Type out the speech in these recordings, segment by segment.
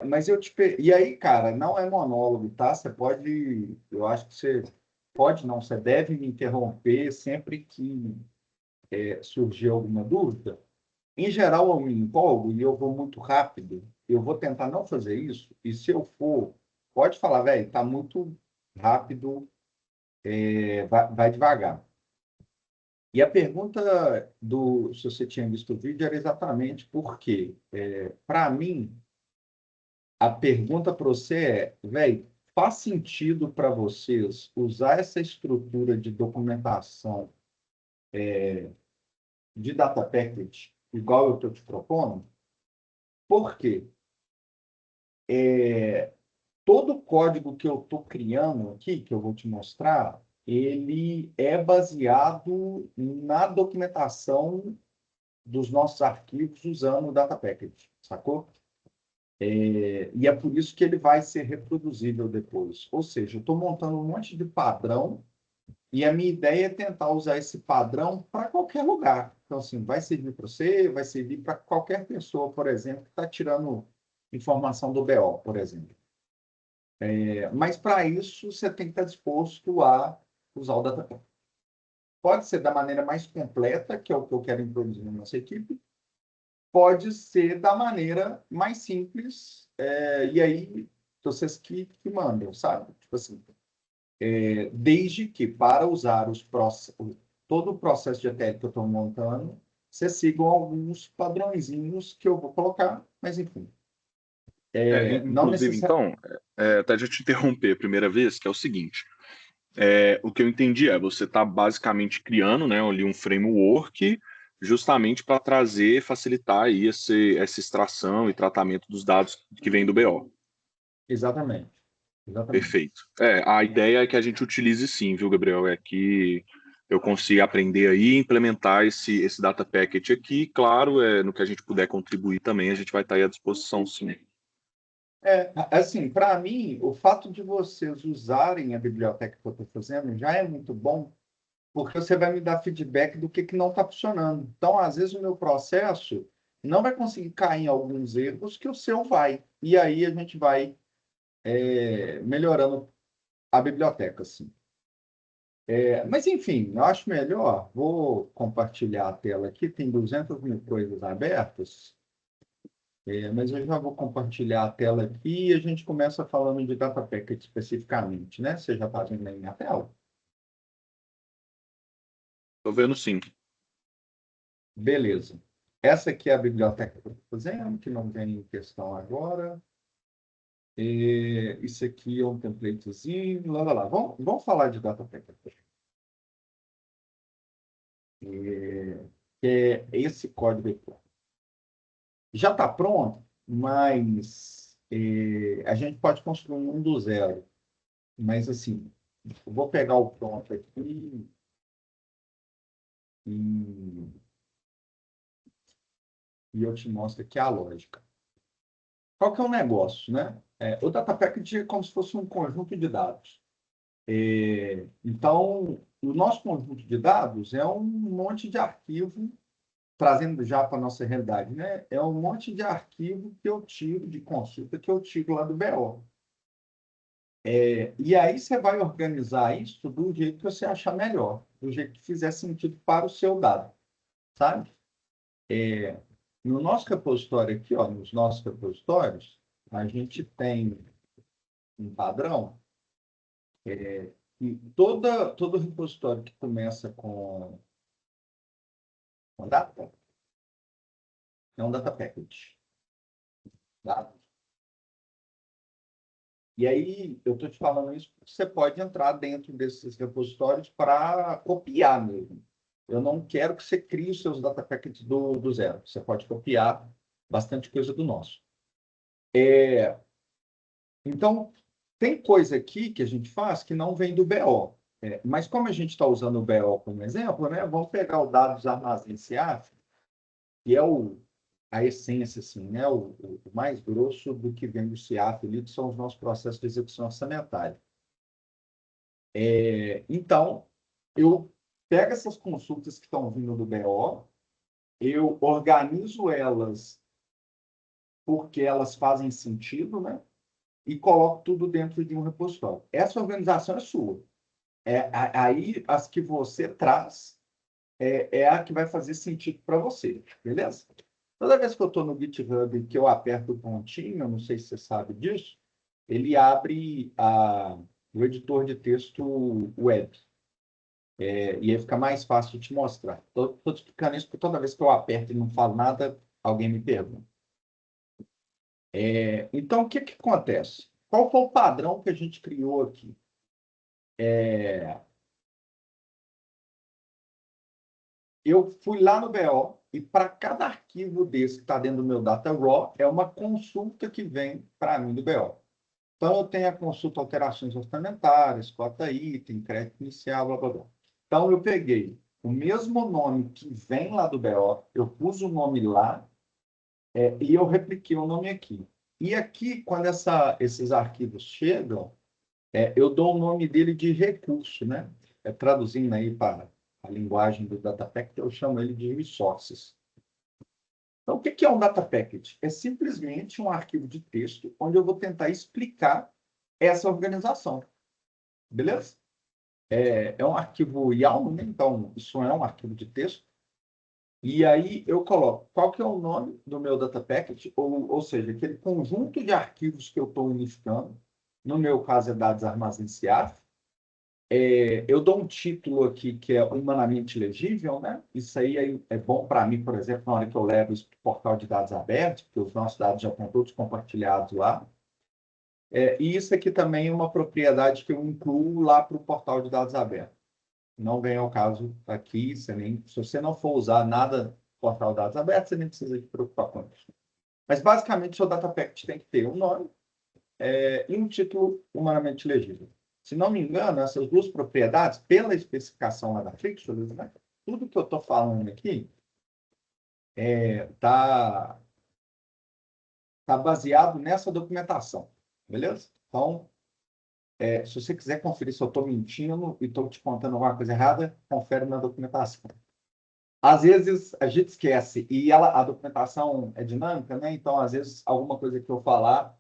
mas e aí, cara, não é monólogo, tá? Você pode, eu acho que você pode, não, você deve me interromper sempre que surgir alguma dúvida. Em geral, eu me empolgo e eu vou muito rápido. Eu vou tentar não fazer isso. E se eu for, pode falar, velho, tá muito rápido, vai devagar. E a pergunta se você tinha visto o vídeo era exatamente por quê. Para mim, a pergunta para você velho, faz sentido para vocês usar essa estrutura de documentação de data package igual eu estou te propondo? Por quê? Todo o código que eu estou criando aqui, que eu vou te mostrar, ele é baseado na documentação dos nossos arquivos usando o data package, sacou? E é por isso que ele vai ser reproduzível depois. Ou seja, eu estou montando um monte de padrão e a minha ideia é tentar usar esse padrão para qualquer lugar. Então, assim, vai servir para você, vai servir para qualquer pessoa, por exemplo, que está tirando informação do BO, por exemplo. Mas para isso, você tem que estar disposto a usar o data package. Pode ser da maneira mais completa, que é o que eu quero introduzir na nossa equipe, pode ser da maneira mais simples, e aí vocês que mandam, sabe? Tipo assim, desde que para usar todo o processo de ETL que eu estou montando, vocês sigam alguns padrõezinhos que eu vou colocar, mas enfim. Não Inclusive, necessariamente. então, até já te interromper a primeira vez, que é o seguinte. O que eu entendi você está basicamente criando, né, ali um framework justamente para trazer, facilitar aí essa extração e tratamento dos dados que vem do BO. Exatamente. Exatamente. Perfeito. A ideia é que a gente utilize sim, viu, Gabriel? É que eu consiga aprender aí e implementar esse data package aqui. Claro, no que a gente puder contribuir também, a gente vai estar aí à disposição, sim. Assim, para mim, o fato de vocês usarem a biblioteca que eu estou fazendo já é muito bom, porque você vai me dar feedback do que não está funcionando. Então, às vezes, o meu processo não vai conseguir cair em alguns erros que o seu vai. E aí a gente vai melhorando a biblioteca, assim. Mas, enfim, eu acho melhor. Vou compartilhar a tela aqui, tem 200 mil coisas abertas, mas eu já vou compartilhar a tela aqui e a gente começa falando de data package especificamente, né? Você já está vendo aí na tela? Estou vendo sim. Beleza. Essa aqui é a biblioteca que eu estou fazendo, que não vem em questão agora. Isso aqui é um templatezinho, lá. Vamos falar de data package. Que é esse código aqui. Já está pronto, mas a gente pode construir um do zero. Mas, assim, eu vou pegar o pronto aqui e, e eu te mostro aqui a lógica. Qual que é o negócio, né? O data package é como se fosse um conjunto de dados. Então, o nosso conjunto de dados é um monte de arquivo, trazendo já para a nossa realidade, né? É um monte de arquivo que eu tiro de consulta, que eu tiro lá do BO. E aí você vai organizar isso do jeito que você achar melhor, do jeito que fizer sentido para o seu dado, sabe? No nosso repositório aqui, ó, nos nossos repositórios, a gente tem um padrão e todo repositório que começa com data é um data package. Tá? E aí, eu estou te falando isso porque você pode entrar dentro desses repositórios para copiar mesmo. Eu não quero que você crie os seus data packages do zero. Você pode copiar bastante coisa do nosso. Então, tem coisa aqui que a gente faz que não vem do BO. Mas como a gente está usando o BO como exemplo, né, vamos pegar o dados armazém CIAF, que é a essência, assim, né, o mais grosso do que vem do CIAF ali, que são os nossos processos de execução orçamentária. Então, eu pego essas consultas que estão vindo do BO, eu organizo elas porque elas fazem sentido, né? E coloco tudo dentro de um repositório. Essa organização é sua. Aí, as que você traz é a que vai fazer sentido para você, beleza? Toda vez que eu estou no GitHub que eu aperto o pontinho, eu não sei se você sabe disso, ele abre o editor de texto web. E aí fica mais fácil de te mostrar. Estou explicando isso porque toda vez que eu aperto e não falo nada, alguém me pergunta. Então, o que acontece? Qual foi o padrão que a gente criou aqui? Eu fui lá no BO e para cada arquivo desse que está dentro do meu data raw, é uma consulta que vem para mim do BO. Então, eu tenho a consulta alterações orçamentárias, cota item, crédito inicial, blá, blá, blá. Então, eu peguei o mesmo nome que vem lá do BO, eu pus o nome lá, e eu repliquei o nome aqui. E aqui, quando esses arquivos chegam, eu dou o nome dele de recurso, né? Traduzindo aí para a linguagem do Data Package, eu chamo ele de resources. Então, o que é um Data Package? É simplesmente um arquivo de texto onde eu vou tentar explicar essa organização. Beleza? É um arquivo YAML, né? Então, isso é um arquivo de texto. E aí eu coloco qual que é o nome do meu Data Package, ou seja, aquele conjunto de arquivos que eu estou unificando. No meu caso, é dados armazenados. Eu dou um título aqui que é humanamente legível, né? Isso aí é bom para mim, por exemplo, na hora que eu levo isso para o portal de dados abertos, porque os nossos dados já estão todos compartilhados lá. E isso aqui também é uma propriedade que eu incluo lá para o portal de dados abertos. Não vem ao caso aqui, se você não for usar nada do portal de dados abertos, você nem precisa se preocupar com isso. Mas, basicamente, o seu data package tem que ter um nome e um título humanamente legível. Se não me engano, essas duas propriedades, pela especificação lá da Flixolus, né, tudo que eu estou falando aqui está baseado nessa documentação, beleza? Então, se você quiser conferir se eu estou mentindo e estou te contando alguma coisa errada, confere na documentação. Às vezes a gente esquece e a documentação é dinâmica, né? Então, às vezes, alguma coisa que eu falar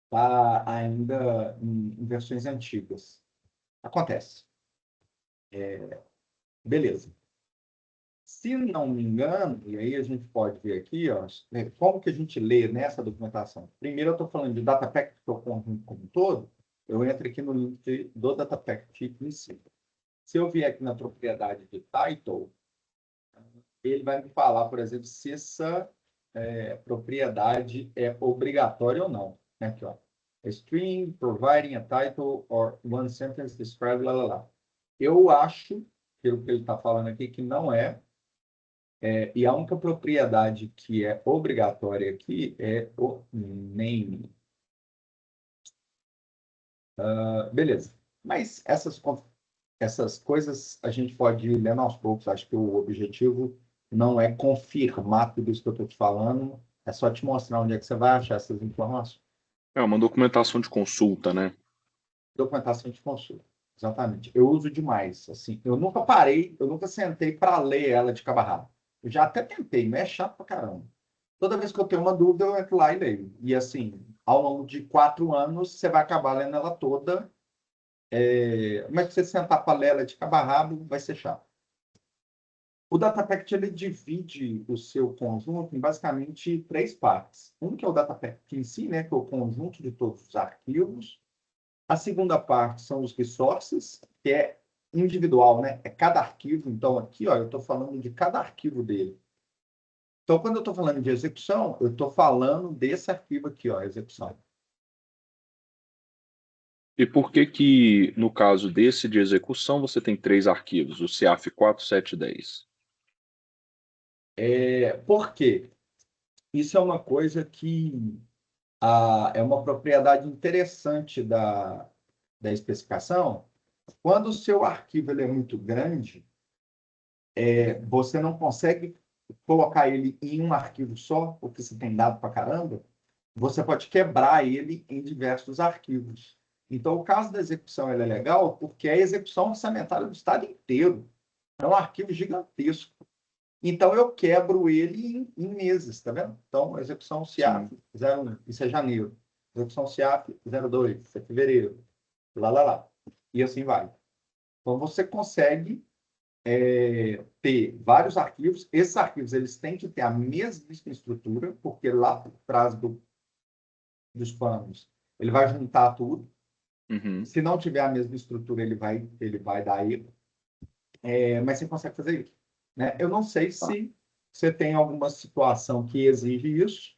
está ainda em versões antigas. Acontece. Beleza. Se não me engano, e aí a gente pode ver aqui, ó, como que a gente lê nessa documentação. Primeiro, eu estou falando de data package, que é o conjunto como um todo, eu entro aqui no link do data package em si. Se eu vier aqui na propriedade de title, ele vai me falar, por exemplo, se essa propriedade é obrigatória ou não. Aqui, ó. A string providing a title or one sentence describe, lá, lá, lá. Eu acho, pelo que ele está falando aqui, que não é. E a única propriedade que é obrigatória aqui é o name. Beleza. Mas essas coisas a gente pode ir lendo aos poucos. Acho que o objetivo não é confirmar tudo isso que eu estou te falando, é só te mostrar onde é que você vai achar essas informações. É uma documentação de consulta, né? Documentação de consulta. Exatamente. Eu uso demais. Assim, eu nunca sentei para ler ela de cabo a rabo. Eu já até tentei, mas é chato pra caramba. Toda vez que eu tenho uma dúvida, eu entro lá e leio. E assim, ao longo de 4 anos, você vai acabar lendo ela toda. Mas se você sentar para ler ela de cabo a rabo, vai ser chato. O Data Package ele divide o seu conjunto em basicamente 3 partes. Um que é o Data Package em si, né, que é o conjunto de todos os arquivos. A segunda parte são os resources, que é individual, né? É cada arquivo. Então, aqui, ó, eu estou falando de cada arquivo dele. Então, quando eu estou falando de execução, eu estou falando desse arquivo aqui, ó, execução. E por que, no caso desse de execução, você tem 3 arquivos, o CAF 4, 7 e 10? Por quê? Isso é uma coisa que é uma propriedade interessante da especificação. Quando o seu arquivo ele é muito grande, você não consegue colocar ele em um arquivo só, porque você tem dado para caramba, você pode quebrar ele em diversos arquivos. Então, o caso da execução ele é legal porque é a execução orçamentária do estado inteiro. É um arquivo gigantesco. Então, eu quebro ele em meses, tá vendo? Então, execução Sim. SIAP 01, isso é janeiro. Execução SIAP 02, isso é fevereiro. Lá. E assim vai. Então, você consegue ter vários arquivos. Esses arquivos eles têm que ter a mesma estrutura, porque lá por trás dos panos ele vai juntar tudo. Uhum. Se não tiver a mesma estrutura, ele vai dar erro. Mas você consegue fazer isso. Né? Eu não sei Tá. se você tem alguma situação que exige isso.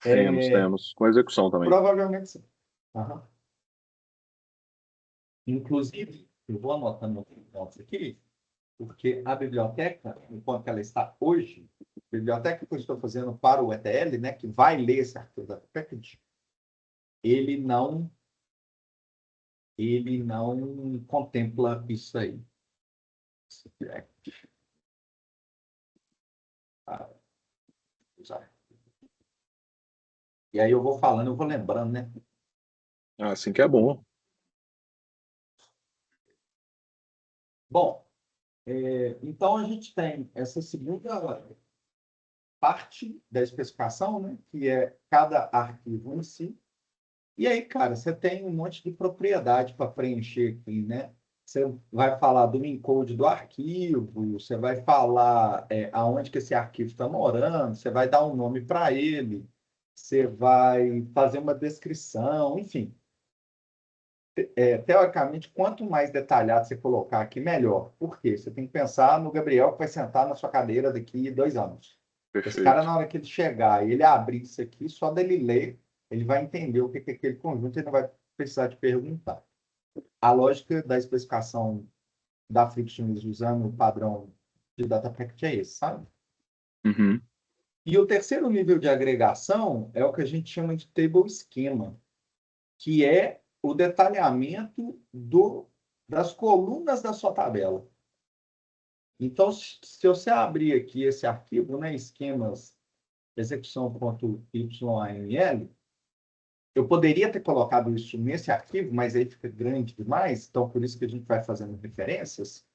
Temos. Com execução também. Provavelmente sim. Aham. Inclusive, eu vou anotando notas aqui, porque a biblioteca, enquanto ela está hoje, a biblioteca que eu estou fazendo para o ETL, né, que vai ler esse arquivo da package, ele não, ele não contempla isso aí. E aí eu vou falando, eu vou lembrando, né? Ah, assim que é bom. Bom, então a gente tem essa segunda parte da especificação, né, que é cada arquivo em si. E aí, cara, você tem um monte de propriedade para preencher aqui, né? Você vai falar do encode do arquivo, você vai falar aonde que esse arquivo está morando, você vai dar um nome para ele, você vai fazer uma descrição, enfim. Teoricamente, quanto mais detalhado você colocar aqui, melhor. Por quê? Você tem que pensar no Gabriel que vai sentar na sua cadeira daqui 2 anos. Esse cara, Perfeito. na hora que ele chegar e ele abrir isso aqui, só dele ler, ele vai entender o que é aquele conjunto e não vai precisar te perguntar. A lógica da especificação da Frictionless usando o padrão de data packet é esse, sabe? Uhum. E o terceiro nível de agregação é o que a gente chama de table schema, que é o detalhamento das colunas da sua tabela. Então, se você abrir aqui esse arquivo, né, esquemas execução.yml, eu poderia ter colocado isso nesse arquivo, mas aí fica grande demais, então por isso que a gente vai fazendo referências.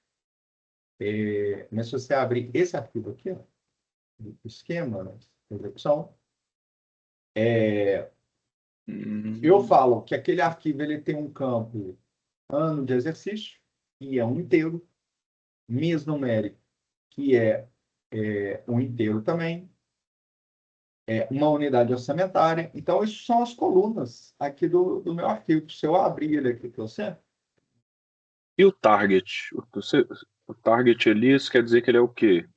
Mas se você abrir esse arquivo aqui, ó, esquema, né, execução, eu Uhum. falo que aquele arquivo ele tem um campo ano de exercício, que é um inteiro, mês numérico, que é um inteiro também, uma unidade orçamentária. Então, isso são as colunas aqui do meu arquivo. Se eu abrir ele aqui para você, o E o target? O target ali, isso quer dizer que ele é o quê?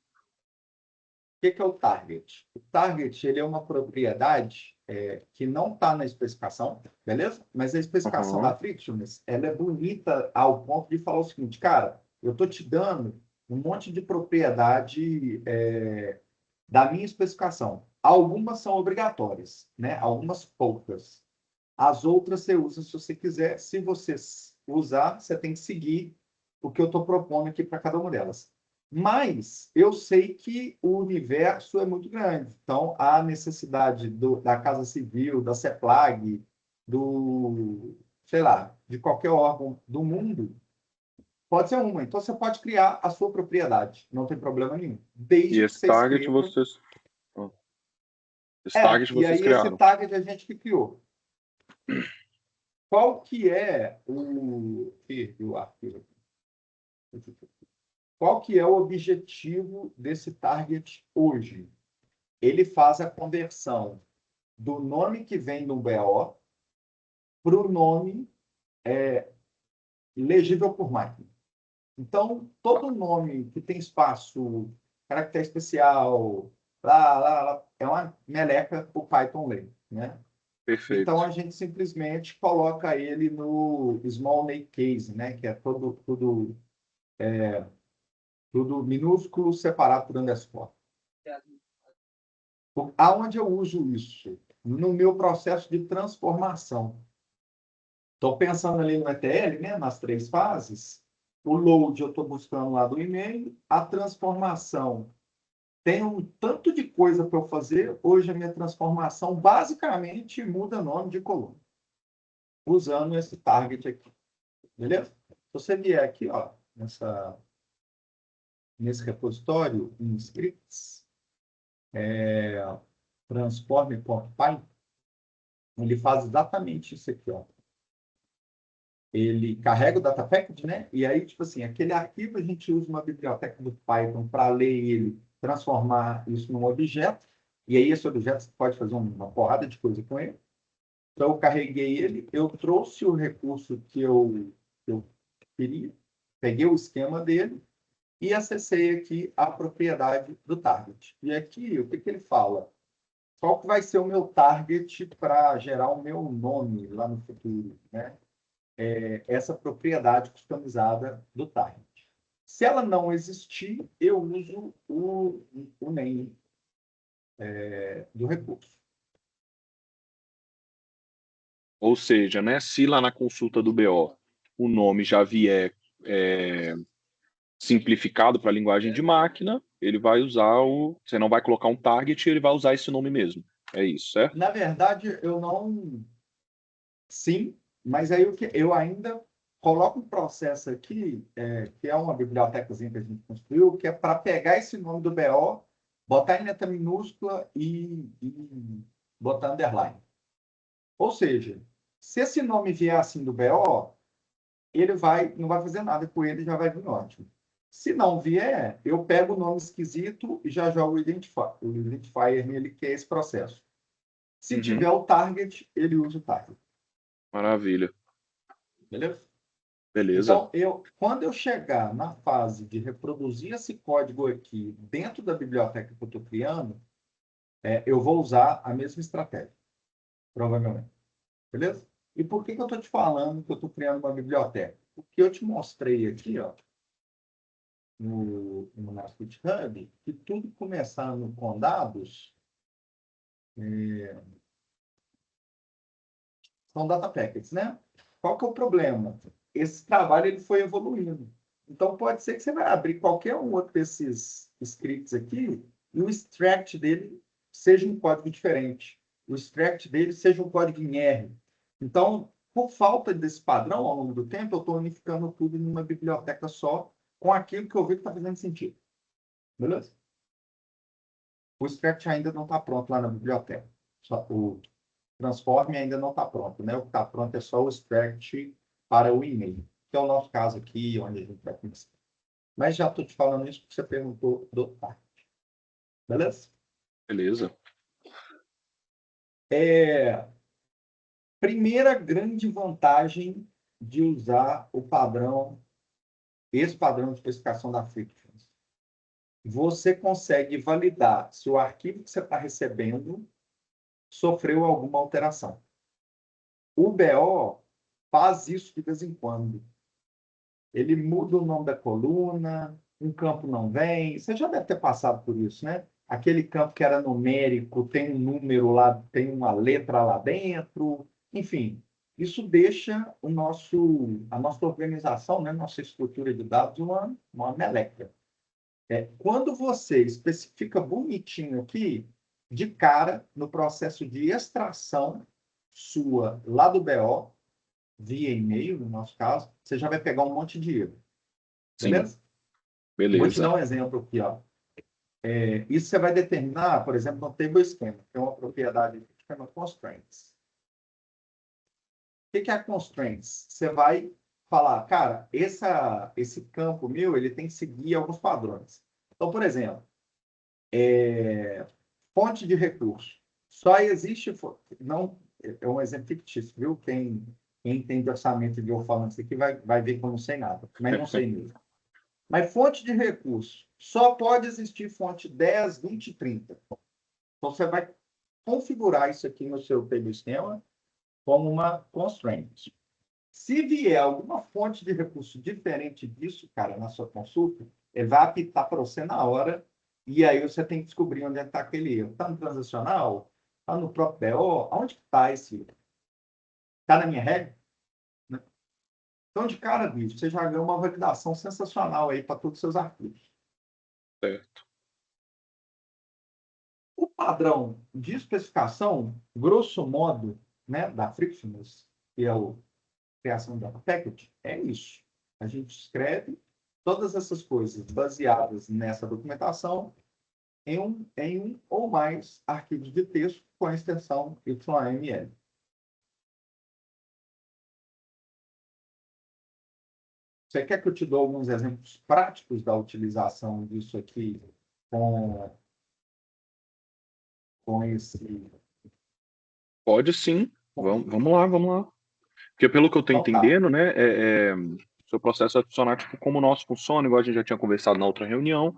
que é o target? O target ele é uma propriedade que não está na especificação, beleza? Mas a especificação da Aham. Frictionless, ela é bonita ao ponto de falar o seguinte, cara, eu estou te dando um monte de propriedade da minha especificação. Algumas são obrigatórias, né? Algumas poucas. As outras você usa se você quiser. Se você usar, você tem que seguir o que eu estou propondo aqui para cada uma delas. Mas eu sei que o universo é muito grande. Então, a necessidade da Casa Civil, da CEPLAG, sei lá, de qualquer órgão do mundo, pode ser uma. Então, você pode criar a sua propriedade. Não tem problema nenhum. E Desde que esse você target escreva. vocês. Esse target E vocês aí esse criaram. target a gente que criou. Qual que é o arquivo? Qual que é o objetivo desse target hoje? Ele faz a conversão do nome que vem no BO para o nome legível por máquina. Então, todo nome que tem espaço, caractere especial, é uma meleca o Python ler, né? Então, Perfeito. a gente simplesmente coloca ele no small name case, né? Que é tudo minúsculo separado por underscore. Aonde eu uso isso? No meu processo de transformação. Estou pensando ali no ETL, né, nas 3 fases. O load eu estou buscando lá do e-mail. A transformação tem um tanto de coisa para eu fazer. Hoje a minha transformação basicamente muda nome de coluna, usando esse target aqui. Beleza? Se você vier aqui, ó, nesse repositório, em scripts, transform.py, ele faz exatamente isso aqui, ó. Ele carrega o data package, né? E aí, tipo assim, aquele arquivo a gente usa uma biblioteca do Python para ler ele, transformar isso num objeto, e aí esse objeto você pode fazer uma porrada de coisa com ele. Então, eu carreguei ele, eu trouxe o recurso que eu queria, peguei o esquema dele e acessei aqui a propriedade do target. E aqui, o que que ele fala? Qual que vai ser o meu target para gerar o meu nome lá no futuro, né? Essa propriedade customizada do target. Se ela não existir, eu uso o name do recurso. Ou seja, né, se lá na consulta do BO o nome já vier simplificado para a linguagem de máquina, ele vai usar você não vai colocar um target, ele vai usar esse nome mesmo. É isso, certo? Na verdade, eu não... Sim, mas aí eu ainda coloco um processo aqui, que é uma bibliotecazinha que a gente construiu, que é para pegar esse nome do BO, botar em letra minúscula e botar underline. Ou seja, se esse nome vier assim do BO, ele não vai fazer nada com ele, já vai vir ótimo. Se não vier, eu pego o nome esquisito e já jogo o identifier nele, que é esse processo. Se tiver o target, ele usa o target. Maravilha. Beleza? Beleza. Então, quando eu chegar na fase de reproduzir esse código aqui dentro da biblioteca que eu estou criando, eu vou usar a mesma estratégia, provavelmente. Beleza? E por que eu estou te falando que eu estou criando uma biblioteca? Porque eu te mostrei aqui, ó, no nosso GitHub, que tudo começando com dados são data packets, né? Qual que é o problema? Esse trabalho ele foi evoluindo. Então, pode ser que você vai abrir qualquer um outro desses scripts aqui e o extract dele seja um código diferente. O extract dele seja um código em R. Então, por falta desse padrão ao longo do tempo, eu estou unificando tudo em uma biblioteca só com aquilo que eu vi que está fazendo sentido. Beleza? O extract ainda não está pronto lá na biblioteca. O transform ainda não está pronto, né? O que está pronto é só o extract para o e-mail, que é o nosso caso aqui, onde a gente vai começar. Mas já estou te falando isso porque você perguntou do target. Beleza? Beleza. Primeira grande vantagem de usar esse padrão de especificação da Fictions. Você consegue validar se o arquivo que você está recebendo sofreu alguma alteração. O BO faz isso de vez em quando. Ele muda o nome da coluna, um campo não vem. Você já deve ter passado por isso, né? Aquele campo que era numérico, tem um número lá, tem uma letra lá dentro. Enfim, isso deixa a nossa organização, né? Nossa estrutura de dados uma meleca. Quando você especifica bonitinho aqui, de cara, no processo de extração sua lá do BO, via e-mail, no nosso caso, você já vai pegar um monte de erro. Sim. Beleza? Vou te Beleza. dar um exemplo aqui. Ó. Isso você vai determinar, por exemplo, no table schema, que é uma propriedade que chama constraints. O que é a constraints? Você vai falar, cara, esse campo meu ele tem que seguir alguns padrões. Então, por exemplo, fonte de recurso. Só existe... Não, é um exemplo fictício, viu? Quem entende orçamento de eu falando isso aqui vai ver que eu não sei nada, mas não sei mesmo. Mas fonte de recurso. Só pode existir fonte 10, 20 e 30. Então, você vai configurar isso aqui no seu table schema como uma constraint. Se vier alguma fonte de recurso diferente disso, cara, na sua consulta, ele vai apitar para você na hora e aí você tem que descobrir onde está aquele erro. Está no transacional? Está no próprio BO? Onde está esse erro? Está na minha regra? Né? Então, de cara, bicho, você já ganhou uma validação sensacional aí para todos os seus arquivos. Certo. O padrão de especificação, grosso modo, né, da Frictionless, que é a criação da package, é isso. A gente escreve, todas essas coisas baseadas nessa documentação em um ou mais arquivos de texto com a extensão YAML. Você quer que eu te dê alguns exemplos práticos da utilização disso aqui com esse... Pode sim. Vamos lá. Porque pelo que eu estou Então, entendendo, né, seu processo vai funcionar tipo como o nosso funciona, igual a gente já tinha conversado na outra reunião.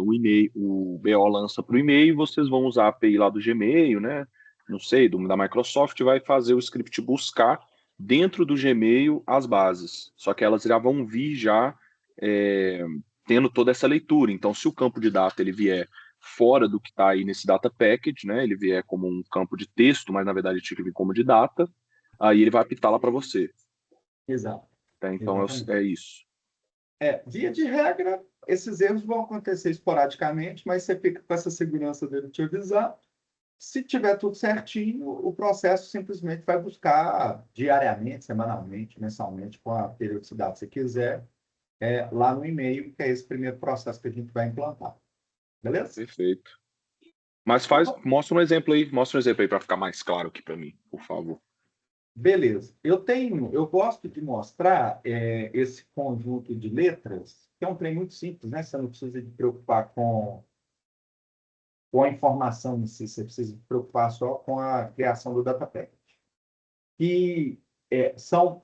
O e-mail, o BO lança para o e-mail, vocês vão usar a API lá do Gmail, né? Não sei, da Microsoft, vai fazer o script buscar dentro do Gmail as bases. Só que elas já vão vir já tendo toda essa leitura. Então, se o campo de data ele vier fora do que está aí nesse data package, né? Ele vier como um campo de texto, mas na verdade ele tinha que vir como de data, aí ele vai apitar lá para você. Exato. Tá? Então é isso. Via de regra, esses erros vão acontecer esporadicamente, mas você fica com essa segurança dele te avisar. Se tiver tudo certinho, o processo simplesmente vai buscar diariamente, semanalmente, mensalmente, com a periodicidade que você quiser, lá no e-mail, que é esse primeiro processo que a gente vai implantar. Beleza? Perfeito. Mas mostra um exemplo aí para ficar mais claro aqui para mim, por favor. Beleza. Eu gosto de mostrar esse conjunto de letras, que é um trem muito simples, né? Você não precisa de preocupar com a informação em si, você precisa se preocupar só com a criação do data package. E são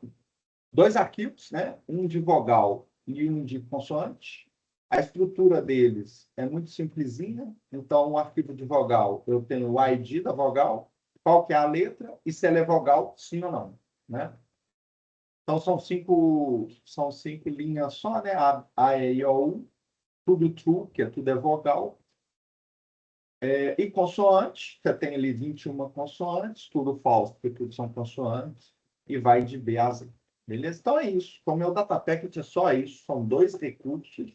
dois arquivos, né? Um de vogal e um de consoante. A estrutura deles é muito simplesinha. Então, o arquivo de vogal, eu tenho o ID da vogal, qual que é a letra e se ela é vogal, sim ou não, né? Então, são cinco linhas só, né? A, E, I, O, U, tudo true, que tudo é vogal. E consoante, você tem ali 21 consoantes, tudo falso, porque tudo são consoantes, e vai de B a Z. Beleza? Então é isso. Como é o data package, é só isso. São dois recursos.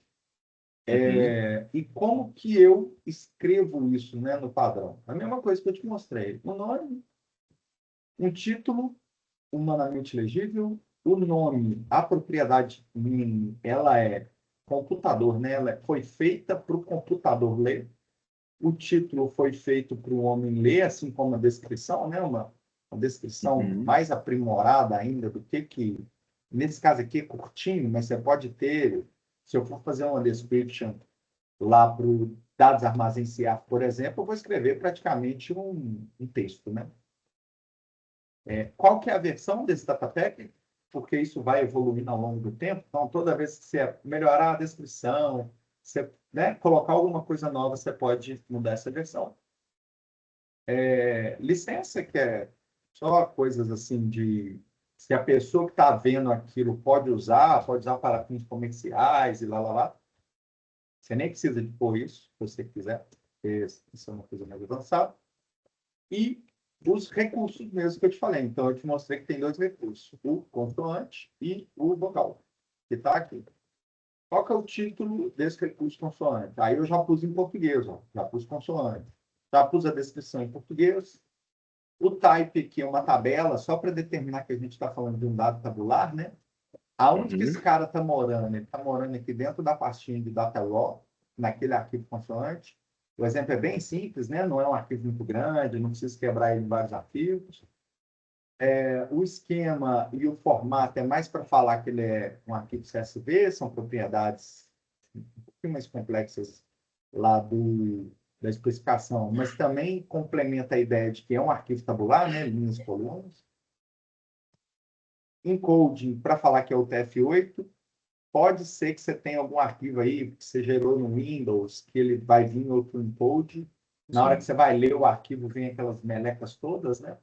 E como que eu escrevo isso, né, no padrão? A mesma coisa que eu te mostrei. O nome, um título humanamente legível, o nome, a propriedade mínima, ela é computador, né? Ela foi feita para o computador ler. O título foi feito para o homem ler, assim como a descrição, né? Uma descrição mais aprimorada ainda do que... Nesse caso aqui é curtinho, mas você pode ter... Se eu for fazer uma description lá para o dados armazém CA, por exemplo, eu vou escrever praticamente um texto, né? Qual que é a versão desse data pack? Porque isso vai evoluindo ao longo do tempo. Então, toda vez que você melhorar a descrição, você, né, colocar alguma coisa nova, você pode mudar essa versão. Licença, que é só coisas assim de... Se a pessoa que está vendo aquilo pode usar para fins comerciais e lá. Você nem precisa de pôr isso, se você quiser. Isso é uma coisa mais avançada. E os recursos mesmo que eu te falei. Então, eu te mostrei que tem dois recursos. O consoante e o vogal, que está aqui. Qual que é o título desse recurso consoante? Aí eu já pus em português, ó. Já pus consoante. Já pus a descrição em português. O type aqui é uma tabela, só para determinar que a gente está falando de um dado tabular, né? Aonde que esse cara está morando? Ele está morando aqui dentro da pastinha de data raw, naquele arquivo consoante. O exemplo é bem simples, né? Não é um arquivo muito grande, não precisa quebrar ele em vários arquivos. O esquema e o formato é mais para falar que ele é um arquivo CSV, são propriedades um pouquinho mais complexas lá da especificação, mas também complementa a ideia de que é um arquivo tabular, né? Linhas e colunas. Encoding, para falar que é o TF8, pode ser que você tenha algum arquivo aí que você gerou no Windows, que ele vai vir outro encode. Na hora que você vai ler o arquivo, vem aquelas melecas todas, né?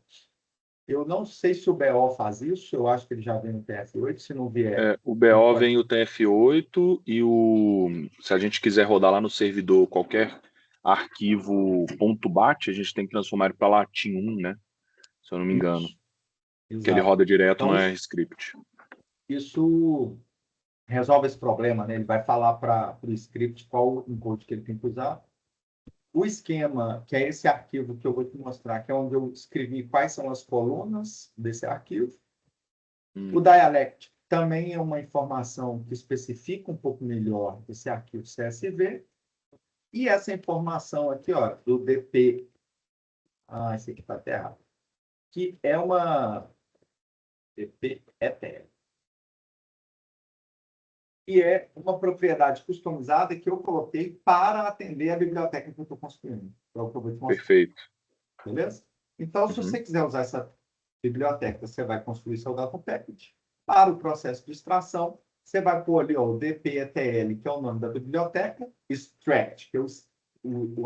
Eu não sei se o BO faz isso, eu acho que ele já vem no TF8, se não vier... O BO vem o TF8 e se a gente quiser rodar lá no servidor qualquer arquivo .bat, a gente tem que transformar ele para latim 1, né? Se eu não me engano. Que ele roda direto no RScript. Isso resolve esse problema, né? Ele vai falar para o script qual o encode que ele tem que usar. O esquema, que é esse arquivo que eu vou te mostrar, que é onde eu escrevi quais são as colunas desse arquivo. O dialect, também é uma informação que especifica um pouco melhor esse arquivo CSV. E essa informação aqui, ó, do DP, esse aqui está até errado, que é uma DP ETL. E é uma propriedade customizada que eu coloquei para atender a biblioteca que eu estou construindo. É o que eu vou te mostrar. Perfeito. Beleza? Então, se você quiser usar essa biblioteca, você vai construir seu data package. Para o processo de extração, você vai pôr ali ó, o DPETL, que é o nome da biblioteca, extract, que é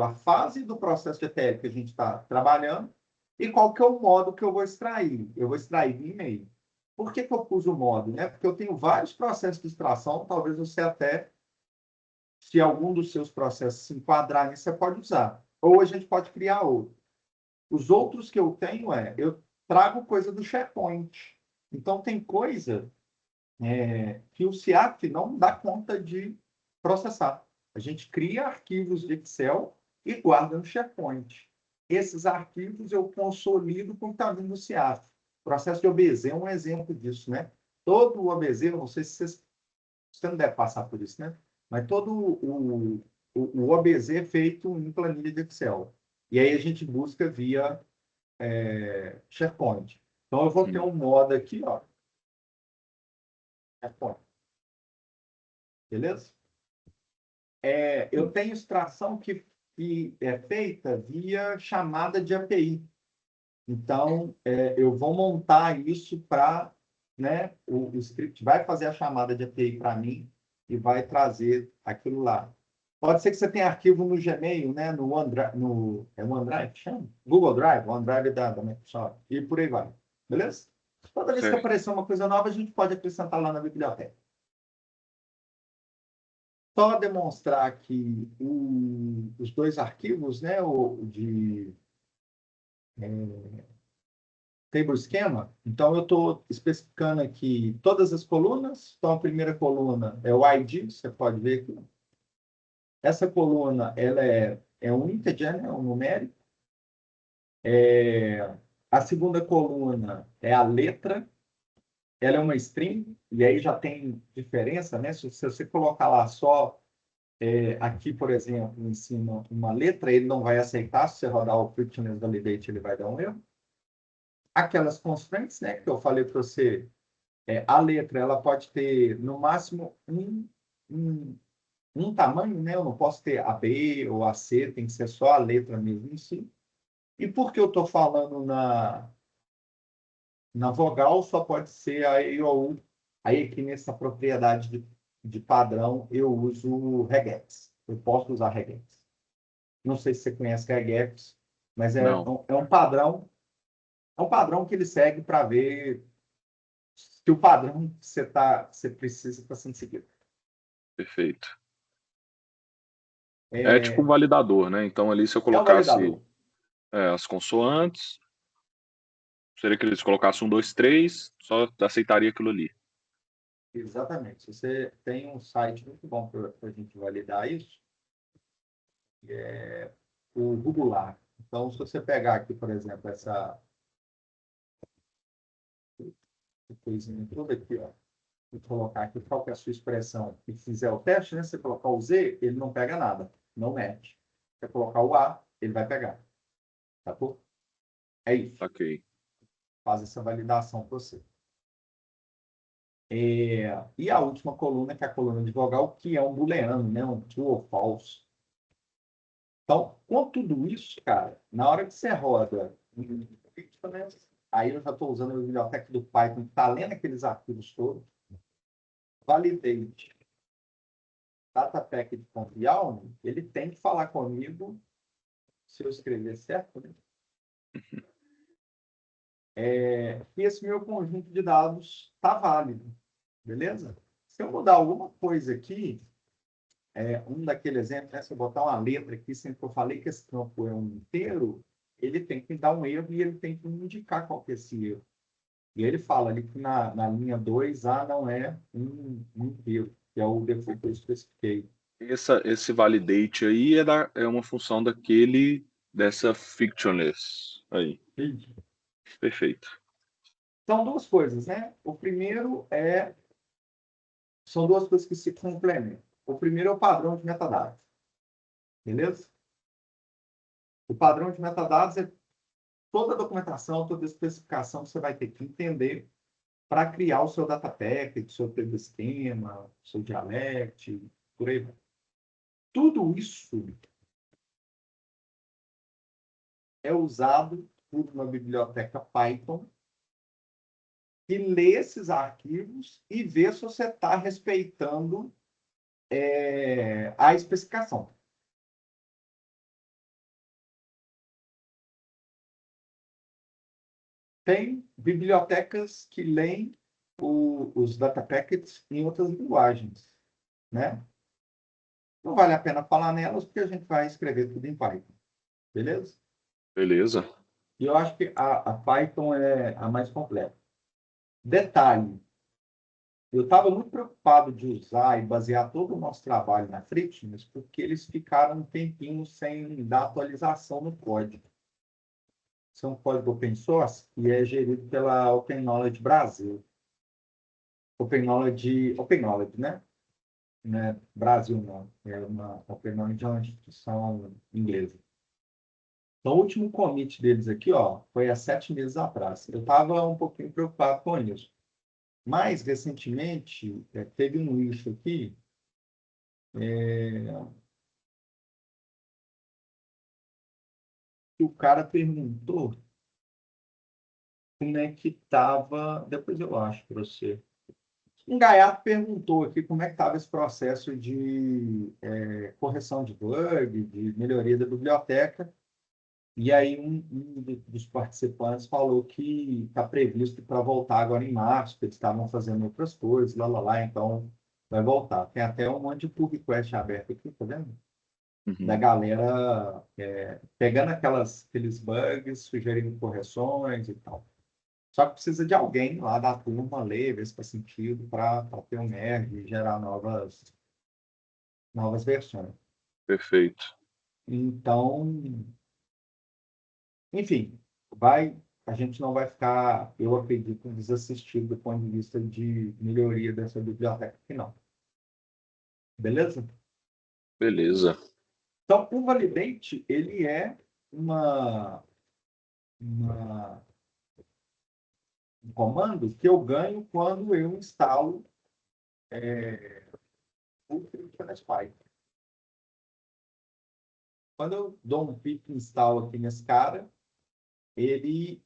a fase do processo de ETL que a gente está trabalhando, e qual que é o modo que eu vou extrair. Eu vou extrair de e-mail. Por que eu pus o modo? Né? Porque eu tenho vários processos de extração, talvez você até, se algum dos seus processos se enquadrar nisso, você pode usar. Ou a gente pode criar outro. Os outros que eu tenho eu trago coisa do SharePoint. Então, tem coisa que o CIAP não dá conta de processar. A gente cria arquivos de Excel e guarda no SharePoint. Esses arquivos eu consolido com o que está vindo do CIAP. O processo de OBZ é um exemplo disso, né? Todo o OBZ, eu não sei se você não deve passar por isso, né? Mas todo o OBZ é feito em planilha de Excel. E aí a gente busca via SharePoint. Então, eu vou ter um modo aqui, ó. SharePoint. Beleza? Eu tenho extração que é feita via chamada de API. Então, eu vou montar isso para, né, o script vai fazer a chamada de API para mim e vai trazer aquilo lá. Pode ser que você tenha arquivo no Gmail, né, no OneDrive, OneDrive, chama? Google Drive, OneDrive da Microsoft, e por aí vai. Beleza? Toda vez que aparecer uma coisa nova, a gente pode acrescentar lá na biblioteca. Só demonstrar aqui os dois arquivos, né, o de table schema. Então, eu estou especificando aqui todas as colunas. Então, a primeira coluna é o ID, você pode ver aqui. Essa coluna ela é um integer, né, um numérico. A segunda coluna é a letra. Ela é uma string, e aí já tem diferença, né? Se você colocar lá só aqui, por exemplo, em cima uma letra, ele não vai aceitar. Se você rodar o frictionless validate, ele vai dar um erro. Aquelas constraints, né, que eu falei para você, a letra ela pode ter no máximo um tamanho, né? Eu não posso ter a B ou a C, tem que ser só a letra mesmo em si. E por que eu estou falando na vogal, só pode ser a E ou U. Aí aqui nessa propriedade de padrão eu uso regex. Eu posso usar regex. Não sei se você conhece regex, mas é um padrão. É um padrão que ele segue para ver se o padrão que você precisa está sendo seguido. Perfeito. É tipo um validador, né? Então ali se eu colocasse as consoantes, seria que eles colocassem 1, 2, 3, só aceitaria aquilo ali. Exatamente. Você tem um site muito bom para a gente validar isso, que é o Rubular. Então, se você pegar aqui, por exemplo, essa coisinha toda aqui, ó, e colocar aqui qual que é a sua expressão e fizer o teste, né? Você colocar o Z, ele não pega nada, não mete. Se você colocar o A, ele vai pegar. Tá bom? É isso. Ok. Faz essa validação para você. E a última coluna, que é a coluna de vogal, que é um booleano, né? Um true ou false. Então, com tudo isso, cara, na hora que você roda, aí eu já estou usando a biblioteca do Python, que está lendo aqueles arquivos todos, validate datapackage.yalm, ele tem que falar comigo, se eu escrever certo, né? Que esse meu conjunto de dados está válido, beleza? Se eu mudar alguma coisa aqui, um daquele exemplo, né, se eu botar uma letra aqui, sempre que eu falei que esse campo é um inteiro, ele tem que me dar um erro e ele tem que me indicar qual que é esse erro. E ele fala ali que na linha 2, A não é um inteiro, que é o default que eu especifiquei. Esse validate aí é uma função dessa fictionless aí. Sim. Perfeito. São duas coisas, né? O primeiro é são duas coisas que se complementam. O primeiro é o padrão de metadados. Beleza? O padrão de metadados é toda a documentação, toda a especificação que você vai ter que entender para criar o seu data package, o seu esquema, o seu dialect, por aí vai. Tudo isso é usado por uma biblioteca Python que lê esses arquivos e vê se você está respeitando a especificação. Tem bibliotecas que leem os data packets em outras linguagens, né? Não vale a pena falar nelas, porque a gente vai escrever tudo em Python, beleza? Beleza. E eu acho que a Python é a mais completa. Detalhe, eu estava muito preocupado de usar e basear todo o nosso trabalho na Frictionless, porque eles ficaram um tempinho sem dar atualização no código. Isso é um código open source e é gerido pela Open Knowledge Brasil. Open Knowledge, né? Não é Brasil, não. É uma Open Knowledge, é uma instituição inglesa. Então, o último commit deles aqui, ó, foi há 7 meses atrás. Eu estava um pouquinho preocupado com isso. Mais recentemente, teve um issue aqui, que o cara perguntou como é que estava. Depois eu acho para você. Um gaiato perguntou aqui como é que estava esse processo de correção de bug, de melhoria da biblioteca. E aí dos participantes falou que está previsto para voltar agora em março, que eles estavam fazendo outras coisas, então vai voltar. Tem até um monte de pull request aberto aqui, tá vendo? Da galera pegando aqueles bugs, sugerindo correções e tal. Só que precisa de alguém lá da turma ler, ver se faz sentido para ter um merge e gerar novas versões. Perfeito. Então, enfim, a gente não vai ficar, eu acredito, desassistido do ponto de vista de melhoria dessa biblioteca aqui, não. Beleza? Beleza. Então, o Validate, ele é um comando que eu ganho quando eu instalo o Frictionless Python. Quando eu dou um pip install aqui nesse cara, ele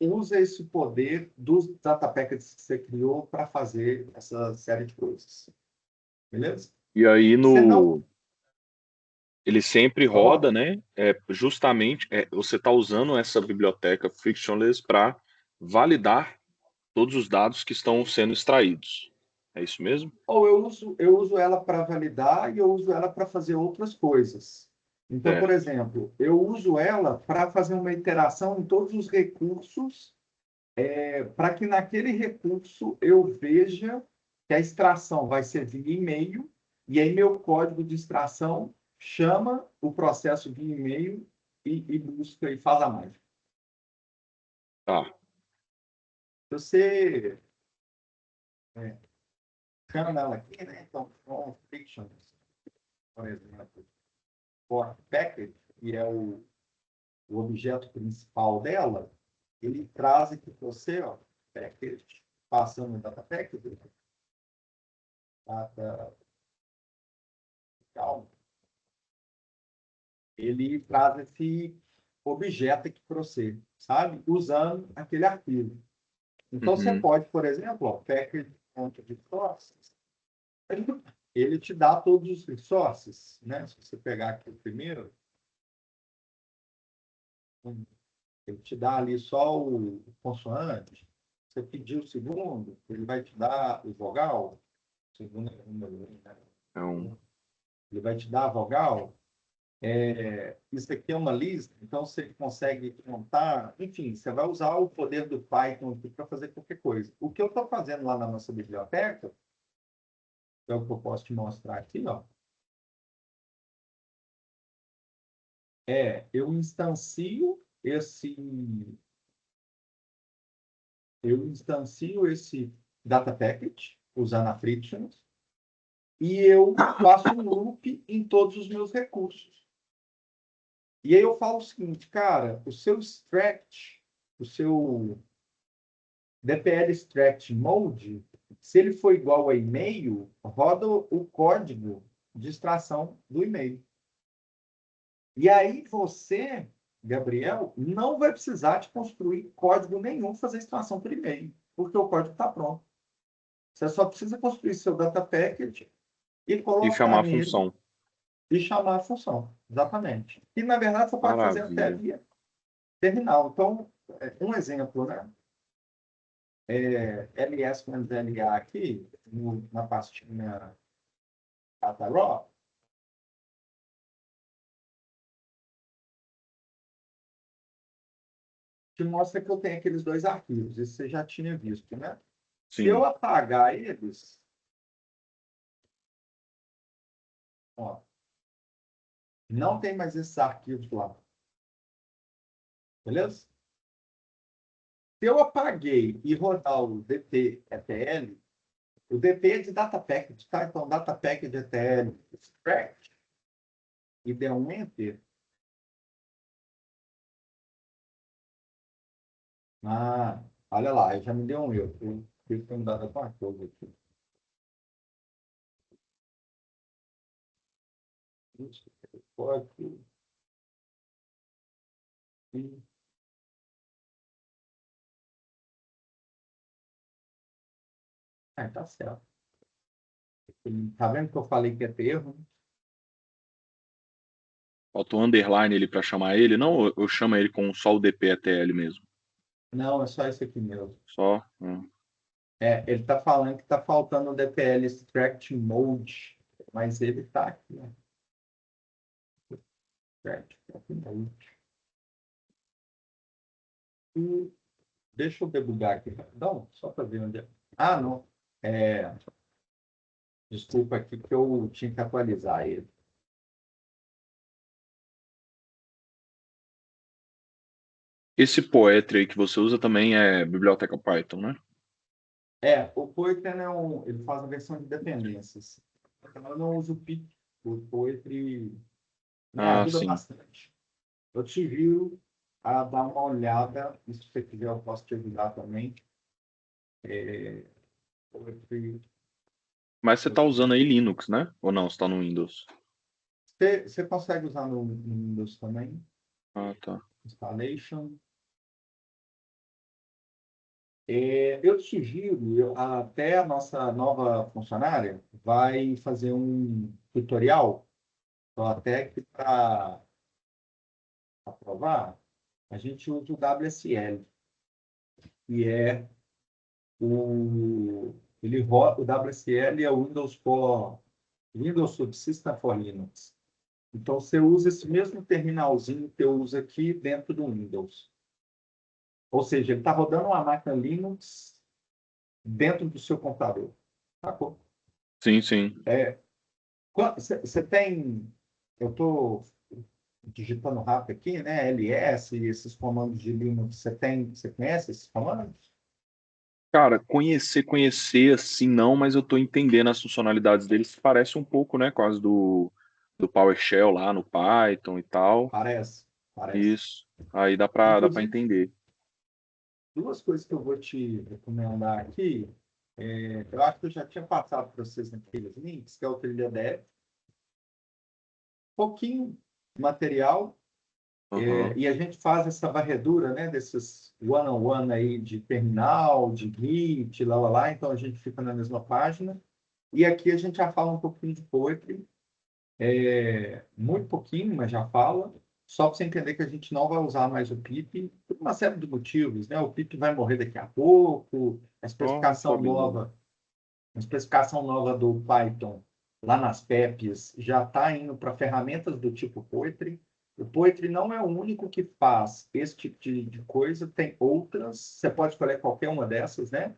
usa esse poder dos data packets que você criou para fazer essa série de coisas. Beleza? E aí Você não... ele sempre Ó, roda, né? Justamente você está usando essa biblioteca Frictionless para validar todos os dados que estão sendo extraídos. É isso mesmo? ou eu uso ela para validar e eu uso ela para fazer outras coisas. Então, por Certo. exemplo, eu uso ela para fazer uma iteração em todos os recursos, para que naquele recurso eu veja que a extração vai ser via e-mail, e aí meu código de extração chama o processo via e-mail e busca e faz a mágica. Tá. Se você chama ela aqui, né? Então, com fictions, por exemplo, for package, que é o objeto principal dela, ele traz aqui para você, ó, package, passando o data package, data, calma, ele traz esse objeto aqui para você, sabe? Usando aquele arquivo. Então, você Uhum. pode, por exemplo, ó, package.resources, ele te dá todos os resources, né? Se você pegar aqui o primeiro, ele te dá ali só o consoante. Você pedir o segundo, ele vai te dar o vogal. O segundo é o número, né? Então, Ele vai te dar a vogal. Isso aqui é uma lista, então você consegue contar. Enfim, você vai usar o poder do Python para fazer qualquer coisa. O que eu estou fazendo lá na nossa biblioteca, é o que eu posso te mostrar aqui, ó. Eu instancio esse data package, usando a Frictions, e eu faço um loop em todos os meus recursos. E aí eu falo o seguinte, cara, o seu extract, o seu DPL extract mode, se ele for igual a e-mail, roda o código de extração do e-mail. E aí você, Gabriel, não vai precisar de construir código nenhum para fazer extração por e-mail, porque o código está pronto. Você só precisa construir seu data package e E colocar chamar a nele função. e chamar a função. Exatamente. E, na verdade, você pode fazer até Maravilha. via terminal. Então, um exemplo, né? ls-la aqui, na pastinha data raw, te mostra que eu tenho aqueles dois arquivos. Isso você já tinha visto, né? Se eu Sim. apagar eles, ó, não tem mais esses arquivos lá. Beleza? Se eu apaguei e rodar o DT-ETL, o DT é de data package, tá? Então, data package ETL extract e der um enter. Ah, olha lá, já me deu um erro. Eu tive que mudar alguma coisa aqui. Isso, pode. Ah, tá certo. Tá vendo que eu falei que ia ter erro? Falta um underline ali para chamar ele. Não, eu chamo ele com só o DPETL mesmo. Não, é só isso aqui mesmo. Só. Ele está falando que está faltando o DPL Extract Mode, mas ele está aqui. Né? Extract Mode. E deixa eu debugar aqui rapidão, só para ver onde é. Ah, não. Desculpa aqui que eu tinha que atualizar ele. Esse Poetry aí que você usa também é biblioteca Python, né? O Poetry ele faz a versão de dependências. Então, eu não uso o Pip. O Poetry me Ah, ajuda sim. bastante. Eu te invito a dar uma olhada, e se você quiser eu posso te ajudar também. Poetry. Mas você tá usando aí Linux, né? Ou não? Você tá no Windows? Você consegue usar no Windows também? Ah, tá. Installation. Eu te sugiro, até a nossa nova funcionária vai fazer um tutorial, então até que para aprovar, a gente usa o WSL, que é o WSL é o Windows Subsystem for Linux. Então, você usa esse mesmo terminalzinho que eu uso aqui dentro do Windows. Ou seja, ele está rodando uma máquina Linux dentro do seu computador. Sacou? Sim, sim. Você tem. Eu estou digitando rápido aqui, né? LS, esses comandos de Linux. Você conhece esses comandos? Cara, conhecer assim não, mas eu tô entendendo as funcionalidades deles. Parece um pouco, né, com as do PowerShell lá no Python e tal. Parece, parece. Isso. Aí dá pra Inclusive, entender. duas coisas que eu vou te recomendar aqui. Eu acho que eu já tinha passado para vocês naqueles links, que é o Trilha Dev. Pouquinho material, Aham. e a gente faz essa varredura, né, desses one-on-one aí de terminal, de Git, lá. Então a gente fica na mesma página. E aqui a gente já fala um pouquinho de Poetry, muito pouquinho, mas já fala. Só para você entender que a gente não vai usar mais o pip por uma série de motivos, né? O pip vai morrer daqui a pouco, Ó, não sabia. a especificação nova do Python lá nas PEPs já está indo para ferramentas do tipo Poetry. O Poetry não é o único que faz esse tipo de coisa, tem outras, você pode escolher qualquer uma dessas, né?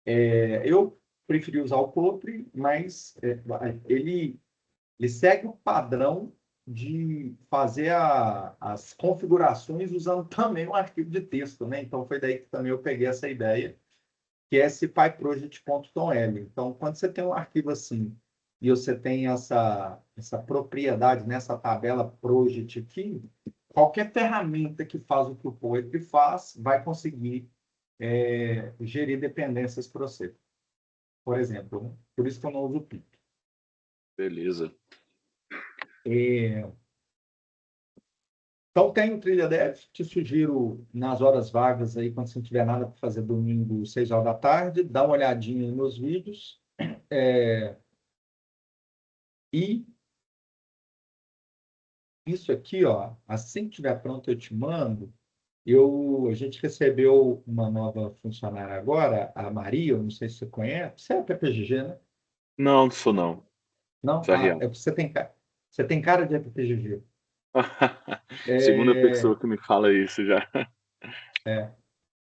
Eu preferi usar o Poetry, mas ele segue o padrão de fazer as configurações usando também um arquivo de texto, né? Então foi daí que também eu peguei essa ideia. que é esse pyproject.toml. Então, quando você tem um arquivo assim, e você tem essa propriedade nessa tabela project aqui, qualquer ferramenta que faz o que o Poetry faz vai conseguir gerir dependências para você. Por exemplo, né? Por isso que eu não uso o Python. Beleza. Então, tem o Trilha Dev, te sugiro nas horas vagas aí, quando você não tiver nada para fazer domingo, 6 horas da tarde, dá uma olhadinha nos vídeos. E isso aqui, ó, assim que estiver pronto, eu te mando. A gente recebeu uma nova funcionária agora, a Maria, eu não sei se você conhece. Você é PPGG, né? Não, não sou não. Não? Isso é Ah, real. você tem cara de PPGG. Segunda É, pessoa que me fala isso já.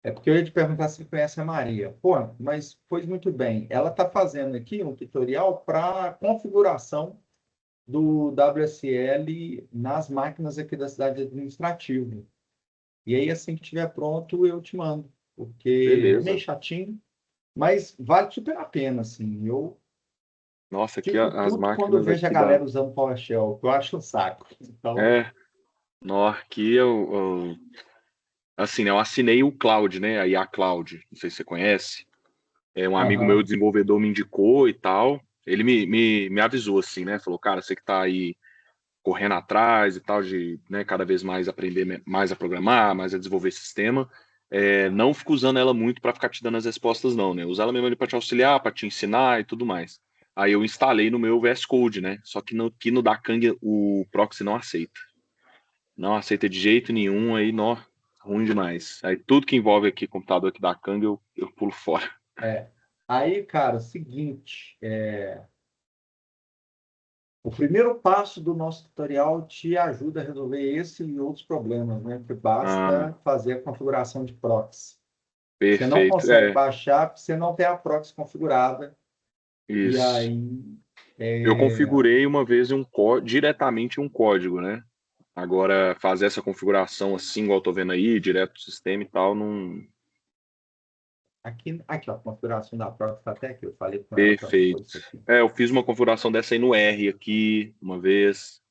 é porque eu ia te perguntar se você conhece a Maria. Pô, mas pois muito bem. Ela está fazendo aqui um tutorial para configuração do WSL nas máquinas aqui da cidade administrativa. E aí, assim que estiver pronto, eu te mando. Porque é meio Beleza. chatinho, mas vale super a pena, assim. Eu Nossa, aqui fico as puto quando eu máquinas vejo a aqui da. galera usando PowerShell, que eu acho um saco. Então, É, no, aqui assim, eu assinei o Cloud, né? A IA Cloud, não sei se você conhece. Um amigo meu aham, desenvolvedor me indicou e tal. Ele me avisou assim, né? Falou, cara, você que tá aí correndo atrás e tal, de, né, cada vez mais aprender mais a programar, mais a desenvolver sistema. Não fica usando ela muito para ficar te dando as respostas, não, né? Usa ela mesmo para te auxiliar, para te ensinar e tudo mais. Aí eu instalei no meu VS Code, né? Só que aqui no Dakang o proxy não aceita. Não aceita de jeito nenhum, aí, nó, ruim demais. Aí tudo que envolve aqui computador aqui da Kang eu pulo fora. é. Aí, cara, seguinte, o primeiro passo do nosso tutorial te ajuda a resolver esse e outros problemas, né? Que Ah, basta fazer a configuração de proxy. Você não perfeito. consegue baixar porque você não tem a proxy configurada. E Isso. aí, Eu é, configurei uma vez diretamente um código, né? Agora, fazer essa configuração assim, igual eu tô vendo aí, direto do sistema e tal, não. aqui, ó, a configuração da proxy está até aqui. Eu falei com ela para pôr Perfeito. isso aqui. Eu fiz uma configuração dessa aí no R aqui, uma vez.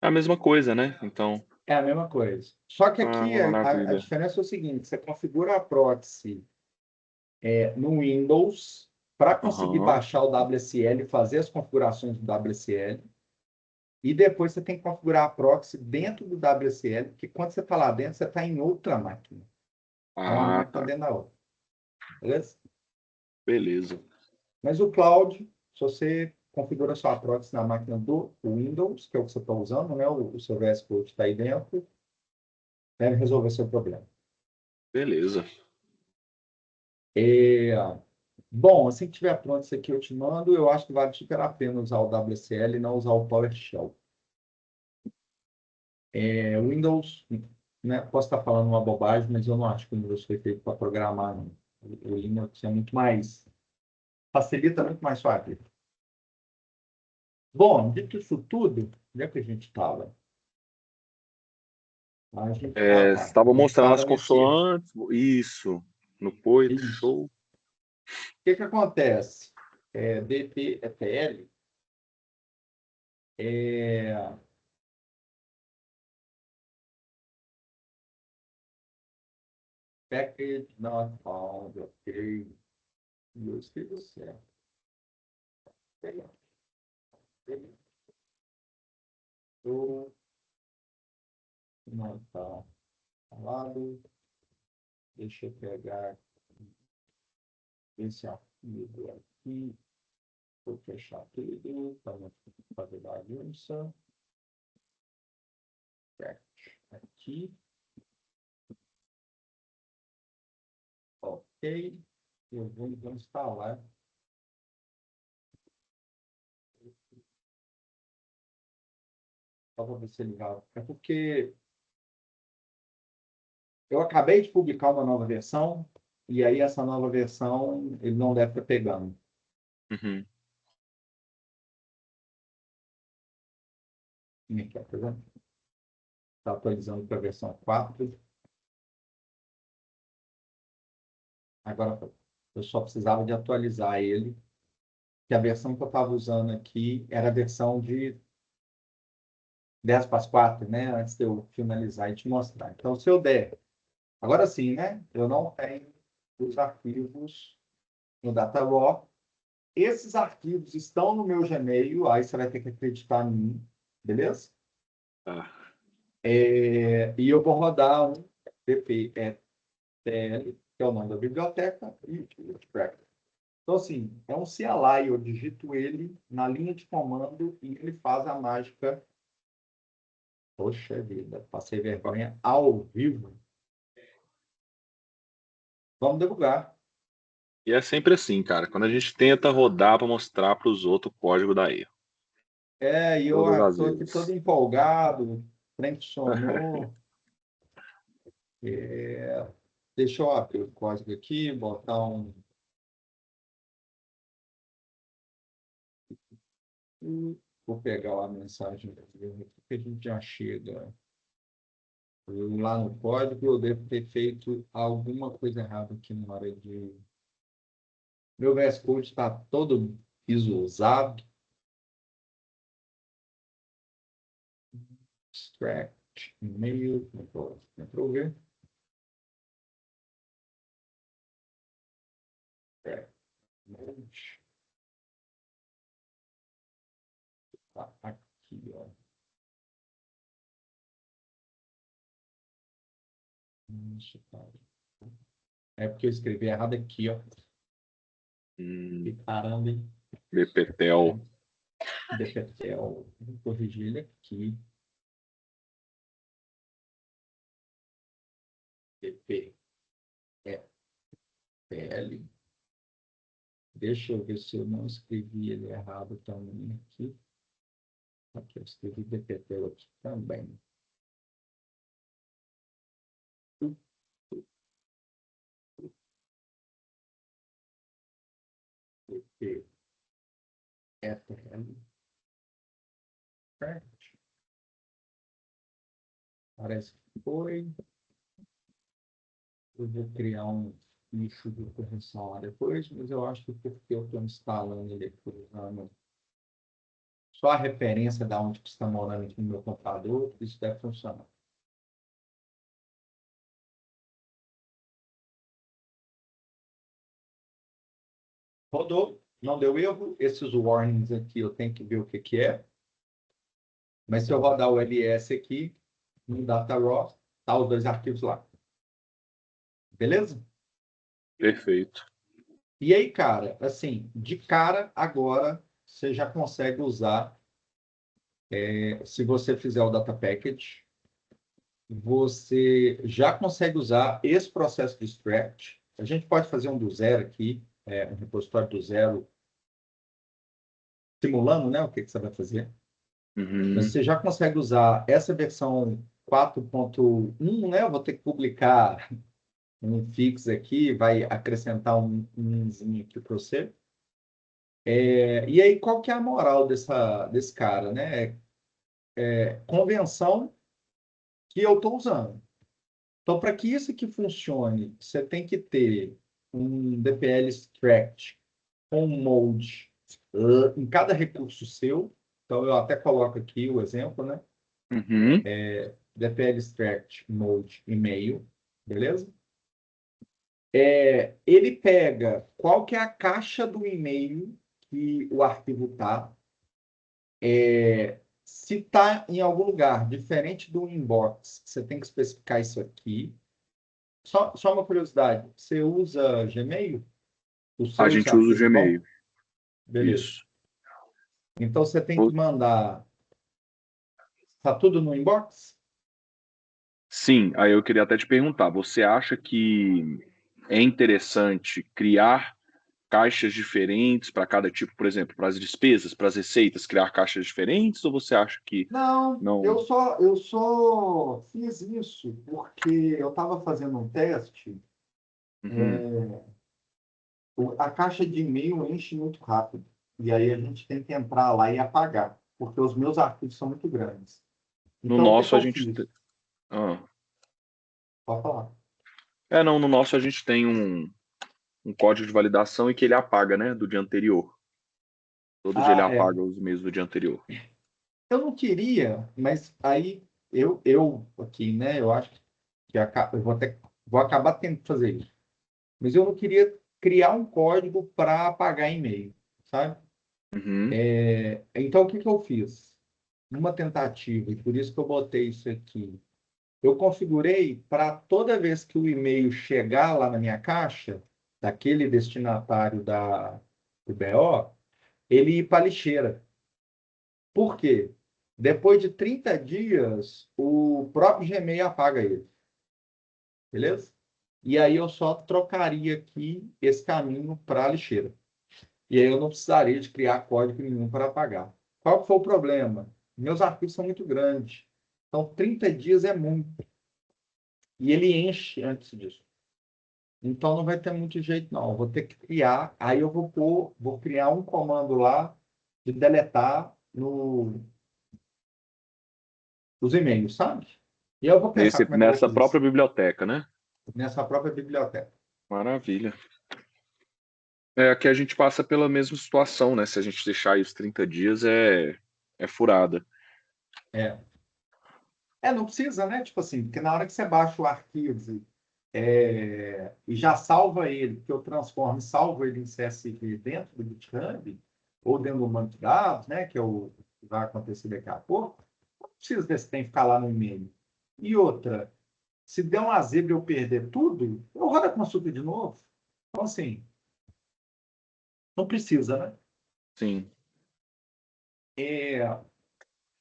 É a mesma coisa, né? Então, É a mesma coisa. Só que aqui a maravilha. diferença é o seguinte: você configura a proxy no Windows para conseguir Aham. baixar o WSL e fazer as configurações do WSL. E depois você tem que configurar a proxy dentro do WSL, porque quando você está lá dentro, você está em outra máquina. É uma Ah, máquina tá. dentro da outra. Beleza? Beleza. Mas o cloud, se você configura a sua proxy na máquina do Windows, que é o que você está usando, né? O seu VS Code está aí dentro, deve resolver seu problema. Beleza. É, bom, assim que tiver pronto isso aqui, eu te mando. Eu acho que vale super a pena usar o WSL e não usar o PowerShell. O Windows, né? Posso estar falando uma bobagem, mas eu não acho que o Windows foi feito para programar, não. O Linux é muito mais, facilita muito mais sua vida. Bom, dito isso tudo, onde é que a gente estava? Você Tá. A estava gente mostrando as estava nesse. consoantes, isso, no Poetry Isso. Show. O que que acontece? DPFL é package not found, ok. Eu escrevi certo. Eu não está falado. Deixa eu pegar esse arquivo aqui. Vou fechar tudo para não fazer bagunça. Aqui. Ok. Eu vou instalar. Só para ver se ele vai. É porque eu acabei de publicar uma nova versão. E aí, essa nova versão, ele não deve estar pegando. Uhum. Aqui, tá vendo? Está atualizando para a versão 4. Agora, eu só precisava de atualizar ele, que a versão que eu estava usando aqui era a versão de 10/4, né? Antes de eu finalizar e te mostrar. Então, se eu der... Agora sim, né? Eu não tenho os arquivos no DataRaw. Esses arquivos estão no meu Gmail, aí você vai ter que acreditar em mim, beleza? Tá. E eu vou rodar um DPTL, que é o nome da biblioteca, e o tracker. Então, assim, é um CLI, eu digito ele na linha de comando e ele faz a mágica. Poxa vida, passei vergonha ao vivo. Vamos debugar. E é sempre assim, cara. Quando a gente tenta rodar para mostrar para os outros o código da erro. E eu Todas as estou aqui todo vezes. empolgado, o trem funcionou. Deixa eu abrir o código aqui, botar um. Vou pegar lá a mensagem aqui, que a gente já chega lá no código. Eu devo ter feito alguma coisa errada aqui na hora de. Meu VS Code está todo pisousado. Extract, e-mail, entrou ver. Extract, mode. Tá aqui, ó. Isso, tá. É porque eu escrevi errado aqui, ó. Que caramba, hein? BPTEL. DPTL. Vou corrigir ele aqui. DPTL. Deixa eu ver se eu não escrevi ele errado também aqui. Aqui, eu escrevi DPTL aqui também. DPTL. Parece que foi. Eu vou criar um nicho de correção lá depois, mas eu acho que porque eu estou instalando ele aqui, usando só a referência da onde que está morando aqui no meu computador, isso deve funcionar. Rodou, não deu erro. Esses warnings aqui eu tenho que ver o que que é. Mas se eu rodar o ls aqui, no DataRaw, tá os dois arquivos lá. Beleza? Perfeito. E aí, cara, assim, de cara, agora você já consegue usar, se você fizer o data package, você já consegue usar esse processo de extract. A gente pode fazer um do zero aqui, um repositório do zero, simulando, né, o que que você vai fazer. Mas Uhum. você já consegue usar essa versão 4.1, né? Eu vou ter que publicar um fix aqui, vai acrescentar umzinho aqui para você. E aí, qual que é a moral desse cara, né? Convenção que eu estou usando. Então, para que isso aqui funcione, você tem que ter um DPL extract com um mode em cada recurso seu. Então, eu até coloco aqui o exemplo, né? Uhum. DPL extract mode e-mail, beleza? Ele pega qual que é a caixa do e-mail que o arquivo está. Se está em algum lugar diferente do inbox, você tem que especificar isso aqui. Só uma curiosidade, você usa Gmail? Os A seus gente usa o arquivos Gmail. vão? Beleza. Isso. Então você tem que mandar. Está tudo no inbox? Sim, aí eu queria até te perguntar, você acha que é interessante criar caixas diferentes para cada tipo, por exemplo, para as despesas, para as receitas, criar caixas diferentes, ou você acha que Não, não? eu só fiz isso porque eu estava fazendo um teste. Uhum. A caixa de e-mail enche muito rápido. E aí a gente tem que entrar lá e apagar, porque os meus arquivos são muito grandes. No Então, o que que nosso a eu gente. fiz? Ah. Pode falar. Não, no nosso a gente tem um código de validação e que ele apaga, né, do dia anterior. Todo dia ele Ah, apaga os e-mails do dia anterior. eu não queria, mas aí eu aqui, né? Eu acho que eu vou acabar tendo que fazer isso. Mas eu não queria criar um código para apagar e-mail, sabe? Uhum. Então, o que que eu fiz? Uma tentativa, e por isso que eu botei isso aqui. Eu configurei para toda vez que o e-mail chegar lá na minha caixa, daquele destinatário do BO, ele ir para a lixeira. Por quê? Depois de 30 dias, o próprio Gmail apaga ele. Beleza? E aí eu só trocaria aqui esse caminho para a lixeira. E aí eu não precisaria de criar código nenhum para apagar. Qual que foi o problema? Meus arquivos são muito grandes. Então, 30 dias é muito. E ele enche antes disso. Então, não vai ter muito jeito, não. Eu vou ter que criar. Aí eu vou criar um comando lá de deletar os e-mails, sabe? E eu vou pensar como é que eu vou Nessa fazer isso própria biblioteca, né? nessa própria biblioteca. Maravilha. Aqui a gente passa pela mesma situação, né? Se a gente deixar aí os 30 dias, é furada. É. Não precisa, né? Tipo assim, porque na hora que você baixa o arquivo e já salva ele, que eu transformo e salvo ele em CSV dentro do GitHub, ou dentro do banco de dados, né? Que é o que vai acontecer daqui a pouco, não precisa desse tempo ficar lá no e-mail. E outra, se der uma zebra e eu perder tudo, eu rodo a consulta de novo. Então, assim, não precisa, né? Sim. É,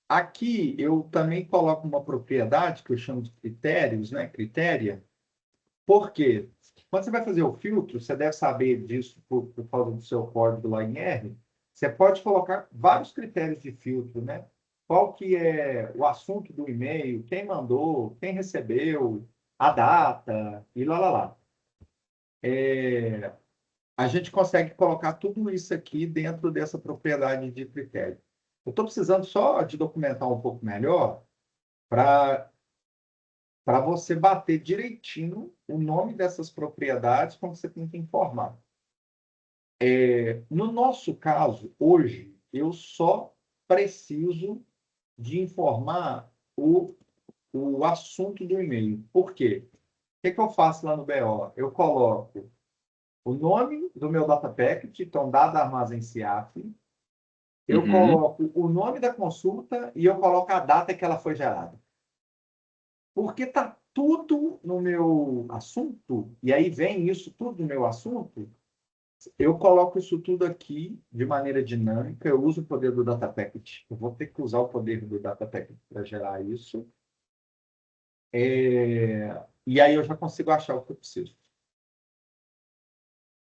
aqui eu também coloco uma propriedade que eu chamo de critérios, né? Critéria. Por quê? Quando você vai fazer o filtro, você deve saber disso por causa do seu código lá em R. Você pode colocar vários critérios de filtro, né? Qual que é o assunto do e-mail, quem mandou, quem recebeu, a data e lá. A gente consegue colocar tudo isso aqui dentro dessa propriedade de critério. Eu estou precisando só de documentar um pouco melhor para você bater direitinho o nome dessas propriedades quando você tem que informar. No nosso caso, hoje, eu só preciso de informar o assunto do e-mail. Por quê? O que eu faço lá no BO? Eu coloco o nome do meu data packet, então dado armazém CIAF, eu Uhum. coloco o nome da consulta e eu coloco a data que ela foi gerada. Porque está tudo no meu assunto, e aí vem isso tudo no meu assunto, eu coloco isso tudo aqui de maneira dinâmica, eu uso o poder do Data Packet. Eu vou ter que usar o poder do Data Packet para gerar isso. E aí eu já consigo achar o que eu preciso.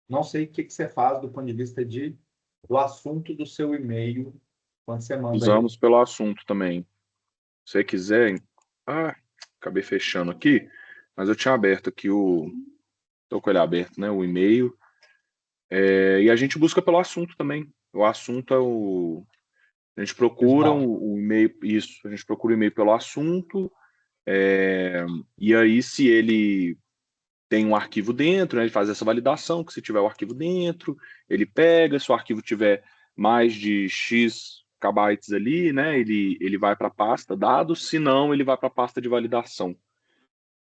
Não sei o que você faz do ponto de vista do assunto do seu e-mail quando você manda ele. Usamos pelo assunto também. Se você quiser. Ah, acabei fechando aqui, mas eu tinha aberto aqui o. Estou com ele aberto, né? O e-mail. E a gente busca pelo assunto também. O assunto é o. A gente procura Principal. o e-mail, isso, a gente procura o e-mail pelo assunto, e aí se ele tem um arquivo dentro, né, ele faz essa validação, que se tiver o arquivo dentro, ele pega, se o arquivo tiver mais de X kbytes ali, né, ele vai para a pasta dados, se não, ele vai para a pasta de validação.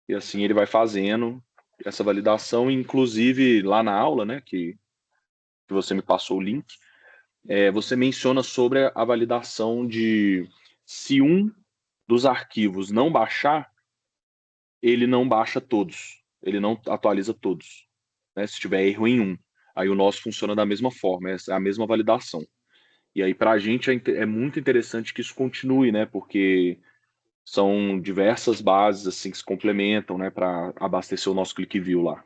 E assim ele vai fazendo essa validação, inclusive lá na aula, né, que você me passou o link, você menciona sobre a validação de se um dos arquivos não baixar, ele não baixa todos, ele não atualiza todos, né? Se tiver erro em um, aí o nosso funciona da mesma forma, é a mesma validação. E aí para a gente é muito interessante que isso continue, né? Porque são diversas bases assim que se complementam, né? Para abastecer o nosso ClickView lá.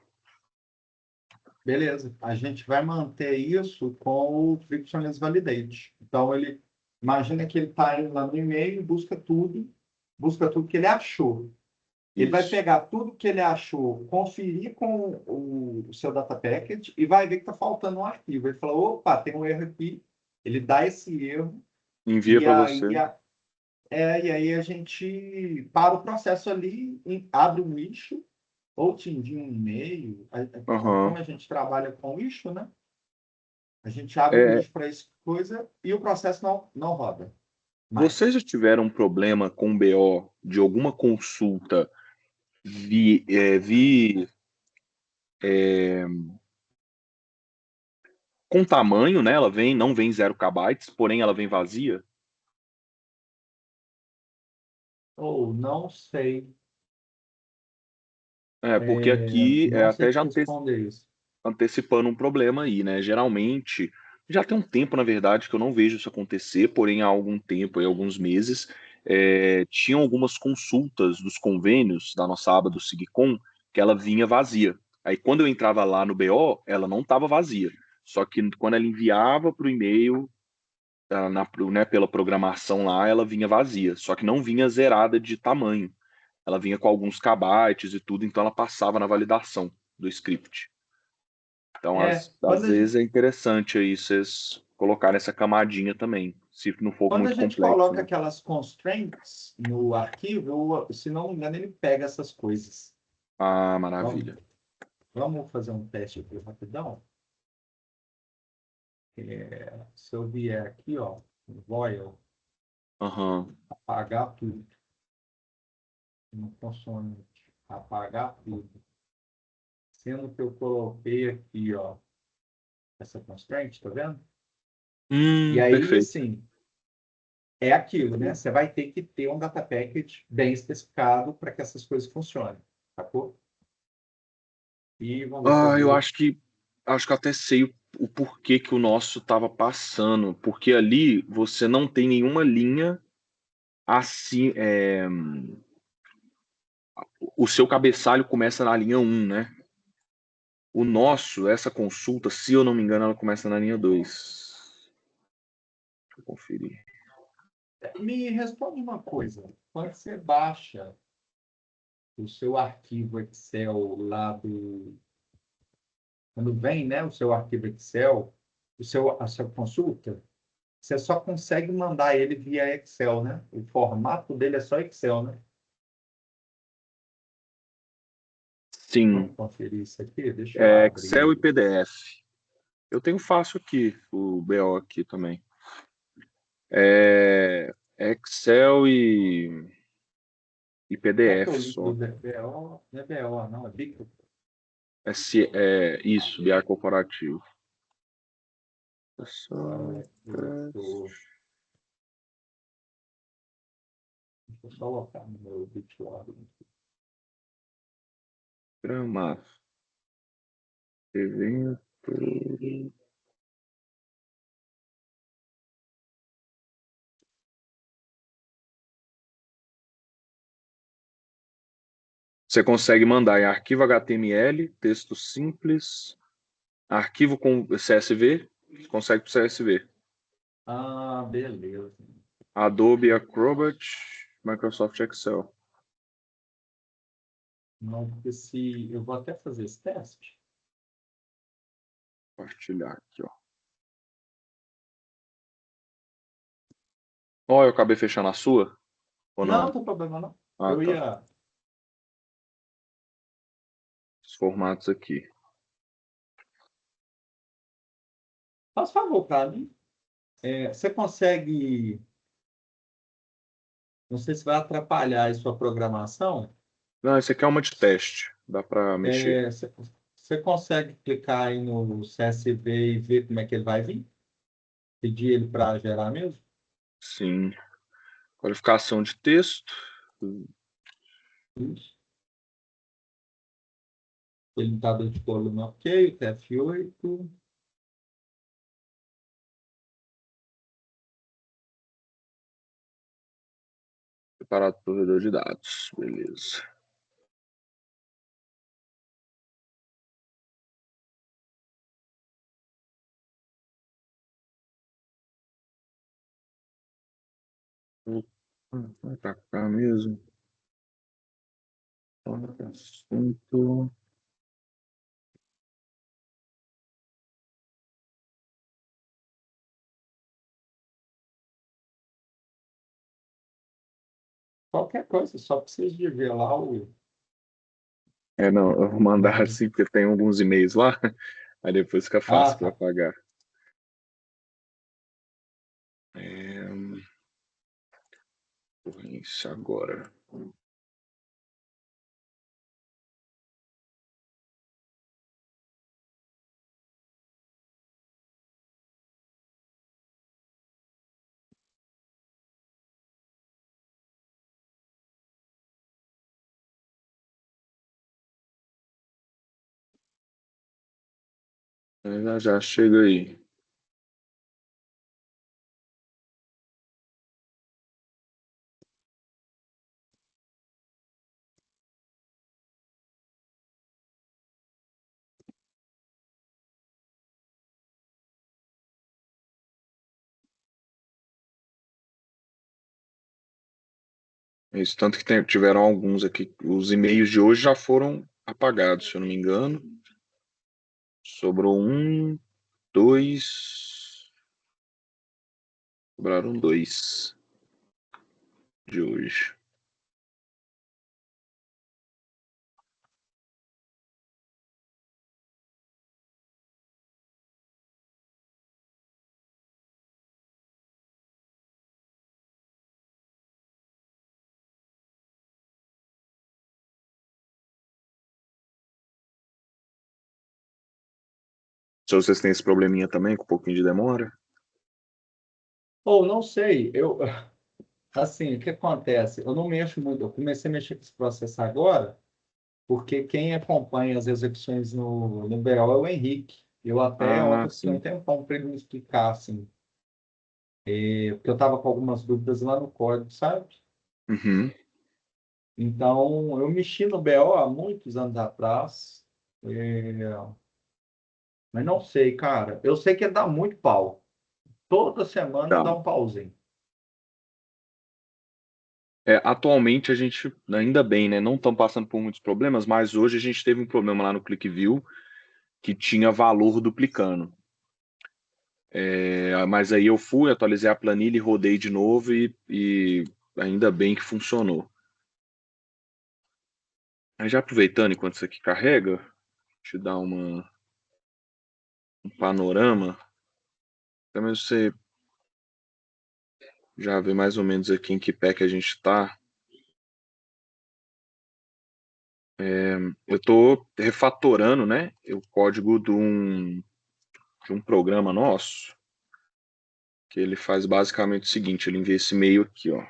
Beleza. A gente vai manter isso com o Frictionless Validate. Então, imagina que ele está indo lá no e-mail, busca tudo que ele achou. Ele vai Isso. pegar tudo que ele achou, conferir com o seu data packet e vai ver que está faltando um arquivo. Ele fala, opa, tem um erro aqui. Ele dá esse erro Envia e para você. aí, e aí a gente para o processo ali, abre um lixo ou te envia um e-mail. Como Aham. a gente trabalha com lixo, né? A gente abre o É, lixo para essa coisa e o processo não roda vocês mais. já tiveram um problema com o BO de alguma consulta vi, é, vi com tamanho, né? Ela vem, não vem 0 KB, porém ela vem vazia? Ou não sei, É, porque aqui não sei até te já responder isso. antecipando um problema aí, né? Geralmente, já tem um tempo, na verdade, que eu não vejo isso acontecer, porém há algum tempo, aí, alguns meses, tinham algumas consultas dos convênios da nossa aba do Sigcom que ela vinha vazia. Aí quando eu entrava lá no BO, ela não estava vazia. Só que quando ela enviava para o e-mail, né, pela programação lá, ela vinha vazia. Só que não vinha zerada de tamanho. Ela vinha com alguns kbytes e tudo, então ela passava na validação do script. Então, às Quando a vezes gente, é interessante aí vocês colocarem essa camadinha também, se não for quando a muito gente complexo, coloca né? aquelas constraints no arquivo, se não me engano, ele pega essas coisas. Ah, Vamos, maravilha. vamos fazer um teste aqui rapidão. Se eu vier aqui, ó, no Voil, Aham. apagar tudo, no consoante, apagar tudo, sendo que eu coloquei aqui, ó, essa constraint, tá vendo? E aí, Perfeito. assim, é aquilo, né? Você vai ter que ter um data package bem especificado para que essas coisas funcionem, sacou? E vamos ver se eu Ah, eu vou. acho que eu até sei o porquê que o nosso estava passando, porque ali você não tem nenhuma linha assim, o seu cabeçalho começa na linha um, né? O nosso, essa consulta, se eu não me engano, ela começa na linha 2. Deixa eu conferir. Me responde uma coisa. Quando você baixa o seu arquivo Excel lá do. Quando vem, né, o seu arquivo Excel, a sua consulta, você só consegue mandar ele via Excel, né? O formato dele é só Excel, né? Vamos Sim, conferir isso aqui? Deixa eu Excel e abrir. PDF. Eu tenho fácil aqui, o BO aqui também. É Excel e Não é que PDF o link do só. BO, não é BO, não, é Big. Isso, BI corporativo. É Ah, só eu tô. Deixa eu só colocar no meu BitLab. programar. Evento. Você consegue mandar em arquivo HTML, texto simples, arquivo com CSV, consegue para CSV. Ah, beleza. Adobe Acrobat, Microsoft Excel. Não, porque se eu vou até fazer esse teste. Compartilhar aqui, ó. Ó, eu acabei fechando a sua? Ou Não, não não? tem problema não. Ah, Eu tá. ia. Os formatos aqui. Faz favor, para mim. Você consegue. Não sei se vai atrapalhar a sua programação. Não, esse aqui é uma de teste. Dá para mexer. Você consegue clicar aí no CSV e ver como é que ele vai vir? Pedir ele para gerar mesmo? Sim. Qualificação de texto. Isso. Ele está de coluna ok, o TF8. Preparado provedor de dados. Beleza. Vai pra cá mesmo. Assunto. Qualquer coisa, só precisa de ver lá o Não, eu vou mandar Uhum. assim, porque tem alguns e-mails lá, aí depois fica Ah, fácil para tá. pagar. É, Corrência agora. Já já chega aí. É isso, tanto que tiveram alguns aqui. Os e-mails de hoje já foram apagados, se eu não me engano. Sobrou um, dois. Sobraram dois de hoje. Se vocês têm esse probleminha também, com um pouquinho de demora. Ou não sei, assim, o que acontece? Eu não mexo muito, eu comecei a mexer com esse processo agora, porque quem acompanha as execuções no BO é o Henrique. Eu até Ah, ontem fiquei um sim. tempão para ele me explicar, assim, porque eu estava com algumas dúvidas lá no código, sabe? Uhum. Então, eu mexi no BO há muitos anos atrás, mas não sei, cara. Eu sei que dá muito pau. Toda semana Tá. dá um pauzinho. Atualmente a gente, ainda bem, né? Não estão passando por muitos problemas, mas hoje a gente teve um problema lá no ClickView que tinha valor duplicando. Mas aí eu fui, atualizei a planilha e rodei de novo e ainda bem que funcionou. Aí já aproveitando enquanto isso aqui carrega, te dar um panorama. Também você já vê mais ou menos aqui em que pé que a gente está. Eu estou refatorando, né, o código de um programa nosso, que ele faz basicamente o seguinte, ele envia esse e-mail aqui, ó.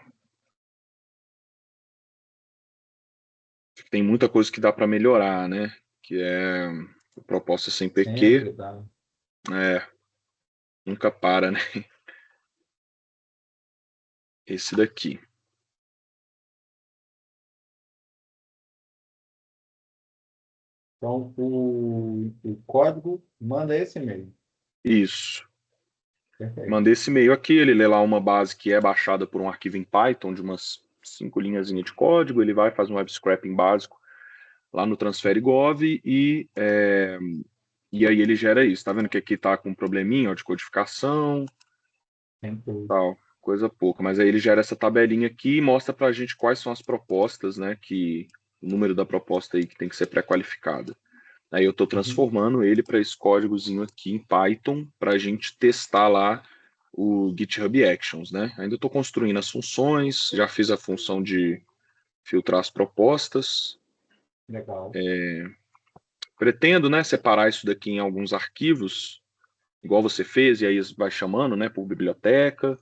Tem muita coisa que dá para melhorar, né, que é a proposta sem PQ, Sempre dá. é, nunca para, né, esse daqui. Então, o código manda esse e-mail. Isso. Perfeito. Mandei esse e-mail aqui, ele lê lá uma base que é baixada por um arquivo em Python de umas 5 linhas de código, ele vai fazer um web scraping básico lá no Transfer Gov e aí ele gera isso. Tá vendo que aqui tá com um probleminha ó, de codificação, Sempre. tal, coisa pouca. Mas aí ele gera essa tabelinha aqui e mostra pra gente quais são as propostas, né? O número da proposta aí que tem que ser pré-qualificada. Aí eu estou Uhum. transformando ele para esse códigozinho aqui em Python para a gente testar lá o GitHub Actions, né? Ainda estou construindo as funções, já fiz a função de filtrar as propostas. Legal. Pretendo, né, separar isso daqui em alguns arquivos, igual você fez, e aí vai chamando, né, por biblioteca. Uhum.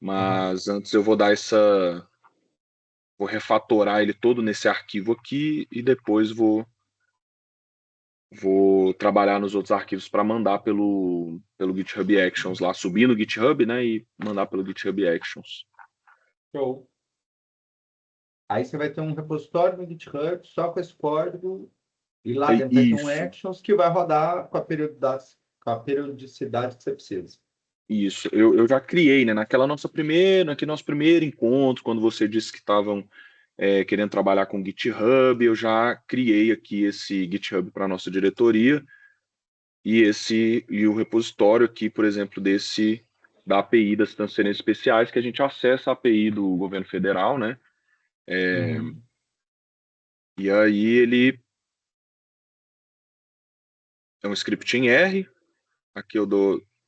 Mas antes eu vou dar vou refatorar ele todo nesse arquivo aqui e depois vou trabalhar nos outros arquivos para mandar pelo GitHub Actions lá, subir no GitHub, né, e mandar pelo GitHub Actions. Show. Aí você vai ter um repositório no GitHub só com esse código e lá É dentro vai ter um isso, Actions que vai rodar com a periodicidade que você precisa. isso. Eu já criei, né, naquele nosso primeiro encontro, quando você disse que estavam querendo trabalhar com GitHub, eu já criei aqui esse GitHub para nossa diretoria e o repositório aqui, por exemplo, da API das transferências especiais, que a gente acessa a API do governo federal, né? Uhum. E aí ele é um script em R. Aqui eu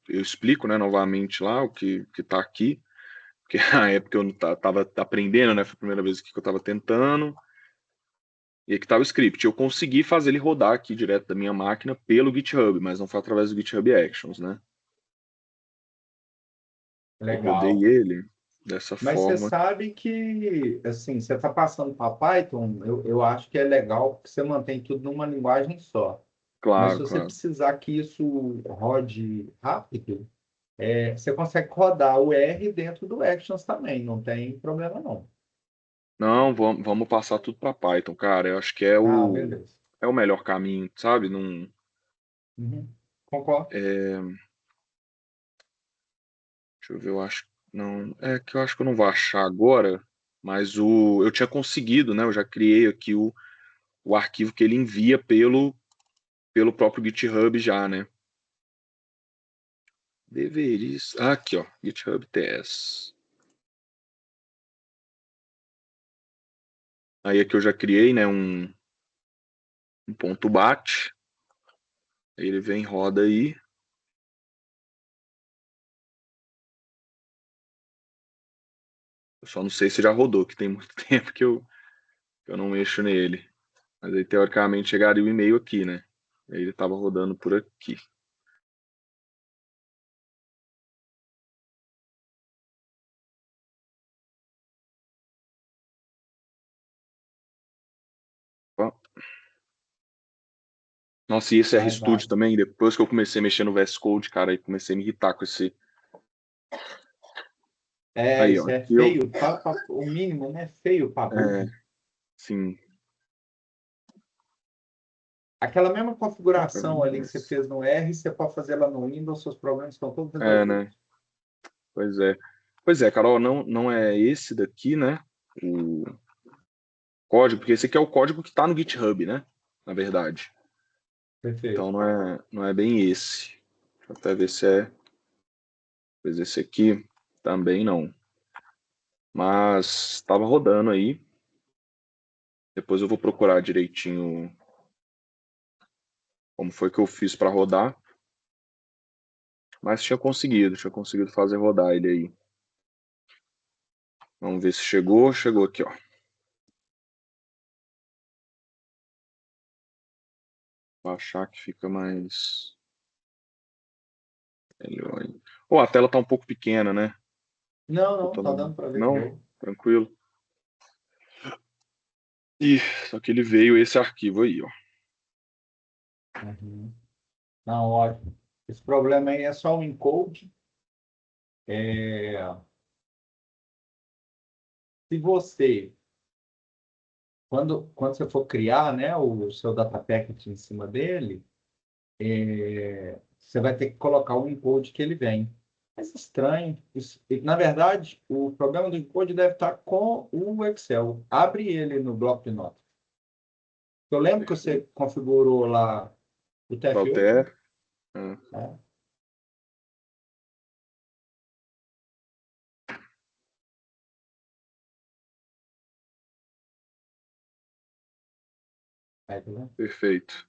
explico, né, novamente lá o que está aqui, porque na época eu não estava aprendendo, né, foi a primeira vez que eu estava tentando. E aqui estava o script. Eu consegui fazer ele rodar aqui direto da minha máquina pelo GitHub, mas não foi através do GitHub Actions, né? Eu rodei Legal. ele dessa Mas você forma. sabe que, assim, você está passando para Python, eu acho que é legal porque você mantém tudo numa linguagem só. Mas se Claro, você claro. precisar que isso rode rápido, você consegue rodar o R dentro do Actions também, não tem problema não. Não, vamos passar tudo para Python, cara. Eu acho que Ah, beleza. é o melhor caminho, sabe? Não, Uhum. Concordo. deixa eu ver, eu acho. Não, é que eu acho que eu não vou achar agora, mas eu tinha conseguido, né? Eu já criei aqui o arquivo que ele envia pelo próprio GitHub já, né? Deveria. Aqui, ó, GitHub TS. Aí aqui eu já criei, né, um ponto bat. Aí ele vem, roda aí. Eu só não sei se já rodou, que tem muito tempo que eu não mexo nele. Mas aí, teoricamente, chegaria o e-mail aqui, né? Aí ele estava rodando por aqui. Ó. Nossa, e esse Vai, RStudio vai. também, depois que eu comecei a mexer no VS Code, cara, aí comecei a me irritar com esse. Aí, ó, Isso é aqui eu. feio, o mínimo, né? Feio para É, burro. sim. Aquela mesma configuração ali que você fez no R, você pode fazer lá no Windows, seus problemas estão todos É, né? resolvidos. Pois é. Pois é, Carol, não é esse daqui, né? O código, porque esse aqui é o código que está no GitHub, né? Na verdade. Então Perfeito. não é bem esse. Deixa eu até ver se é. Pois esse aqui também não. Mas estava rodando aí. Depois eu vou procurar direitinho como foi que eu fiz para rodar. Mas tinha conseguido fazer rodar ele aí. Vamos ver se chegou. Chegou aqui, ó. Vou achar que fica mais melhor aí. Oh, a tela tá um pouco pequena, né? Não, Eu não, tô tá dando para ver de Não? boa. Tranquilo. Ih, só que ele veio esse arquivo aí, ó. Uhum. Não, ótimo. Esse problema aí é só um encode. É, se você, quando você for criar, né, o seu data packet em cima dele, você vai ter que colocar o encode que ele vem. Mas estranho. Na verdade, o problema do encode deve estar com o Excel. Abre ele no bloco de notas. Eu lembro que você Perfeito. configurou lá o TF8, né? Walter. Ah, É. Aí, tá vendo? perfeito.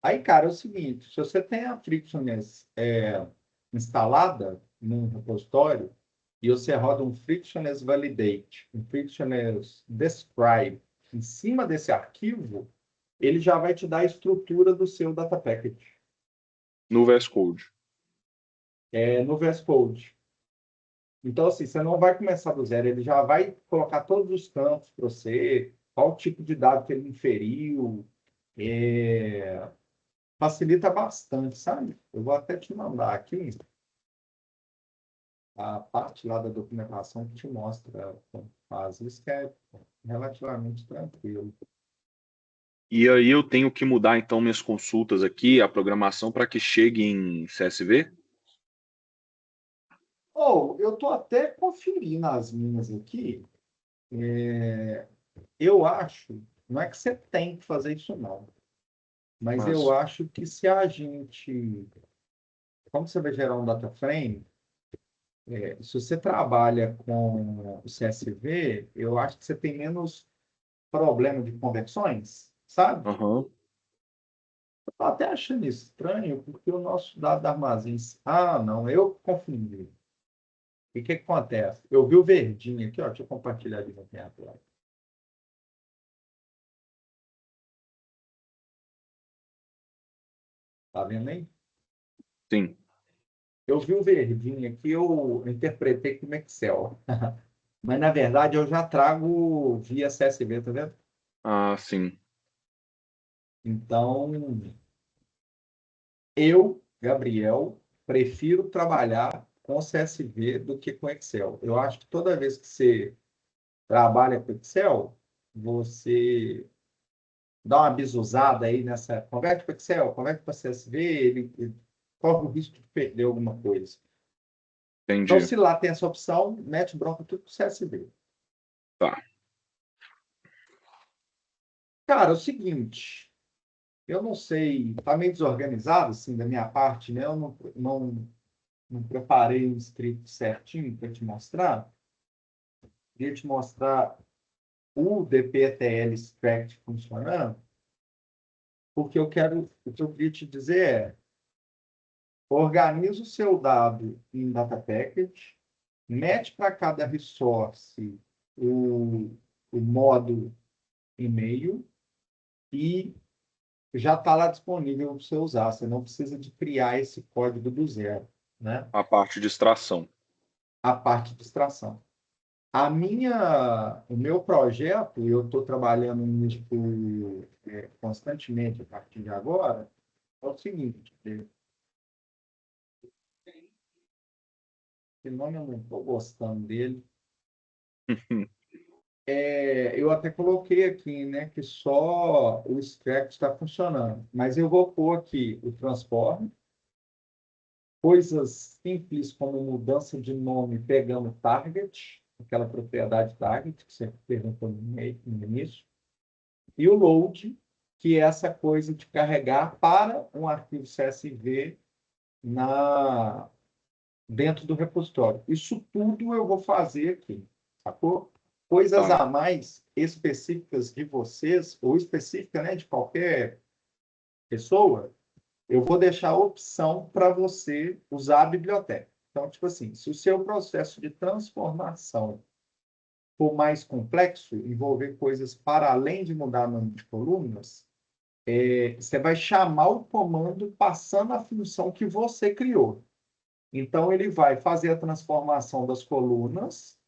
Aí, cara, é o seguinte, se você tem a Frictionless instalada num repositório e você roda um Frictionless Validate, um Frictionless Describe em cima desse arquivo, ele já vai te dar a estrutura do seu data packet No VS Code. no VS Code. Então, assim, você não vai começar do zero, ele já vai colocar todos os campos para você, qual tipo de dado que ele inferiu, facilita bastante, sabe? Eu vou até te mandar aqui a parte lá da documentação que te mostra como faz isso, que é relativamente tranquilo. E aí eu tenho que mudar então minhas consultas aqui, a programação para que chegue em CSV? Ou, eu estou até conferindo as minhas aqui. Eu acho, não é que você tem que fazer isso, não. Mas eu Mas, acho que se a gente, como você vai gerar um data frame, se você trabalha com o CSV, eu acho que você tem menos. problema de conversões, sabe? Aham. Eu tô até achando estranho, porque o nosso dado armazém. Ah, não, eu confundi. E o que acontece? Eu vi o verdinho aqui, ó, deixa eu compartilhar de novo minha tela. Tá vendo aí? Sim. Eu vi o verdinho aqui, eu interpretei como Excel. Mas, na verdade, eu já trago via CSV, tá vendo? Ah, sim. Então, eu, Gabriel, prefiro trabalhar com CSV do que com Excel. Eu acho que toda vez que você trabalha com Excel, você dá uma bisusada aí nessa. Converte para Excel, converte para CSV, ele corre o risco de perder alguma coisa. Então, Entendi. se lá tem essa opção, mete bronca tudo com CSV. Tá. Cara, é o seguinte, eu não sei, tá meio desorganizado assim da minha parte, né? Eu não preparei um script certinho para te mostrar. Queria te mostrar o dptl extract funcionando, porque o que eu queria te dizer é, organiza o seu dado em data package, mete para cada resource o, o modo e-mail e já está lá disponível para você usar. Você não precisa de criar esse código do zero, né? A parte de extração. A parte de extração. O meu projeto, eu estou trabalhando nisso constantemente a partir de agora, é o seguinte, esse nome eu não estou gostando dele. Eu até coloquei aqui, né, que só o Scratch está funcionando, mas eu vou pôr aqui o transform, coisas simples como mudança de nome pegando target, aquela propriedade target que você perguntou no início, e o load, que é essa coisa de carregar para um arquivo CSV dentro do repositório. Isso tudo eu vou fazer aqui, sacou? Coisas Tá. a mais específicas de vocês, ou específica, né, de qualquer pessoa, eu vou deixar a opção para você usar a biblioteca. Então, tipo assim, se o seu processo de transformação for mais complexo, envolver coisas para além de mudar o nome de colunas, você vai chamar o comando passando a função que você criou. Então, ele vai fazer a transformação das colunas,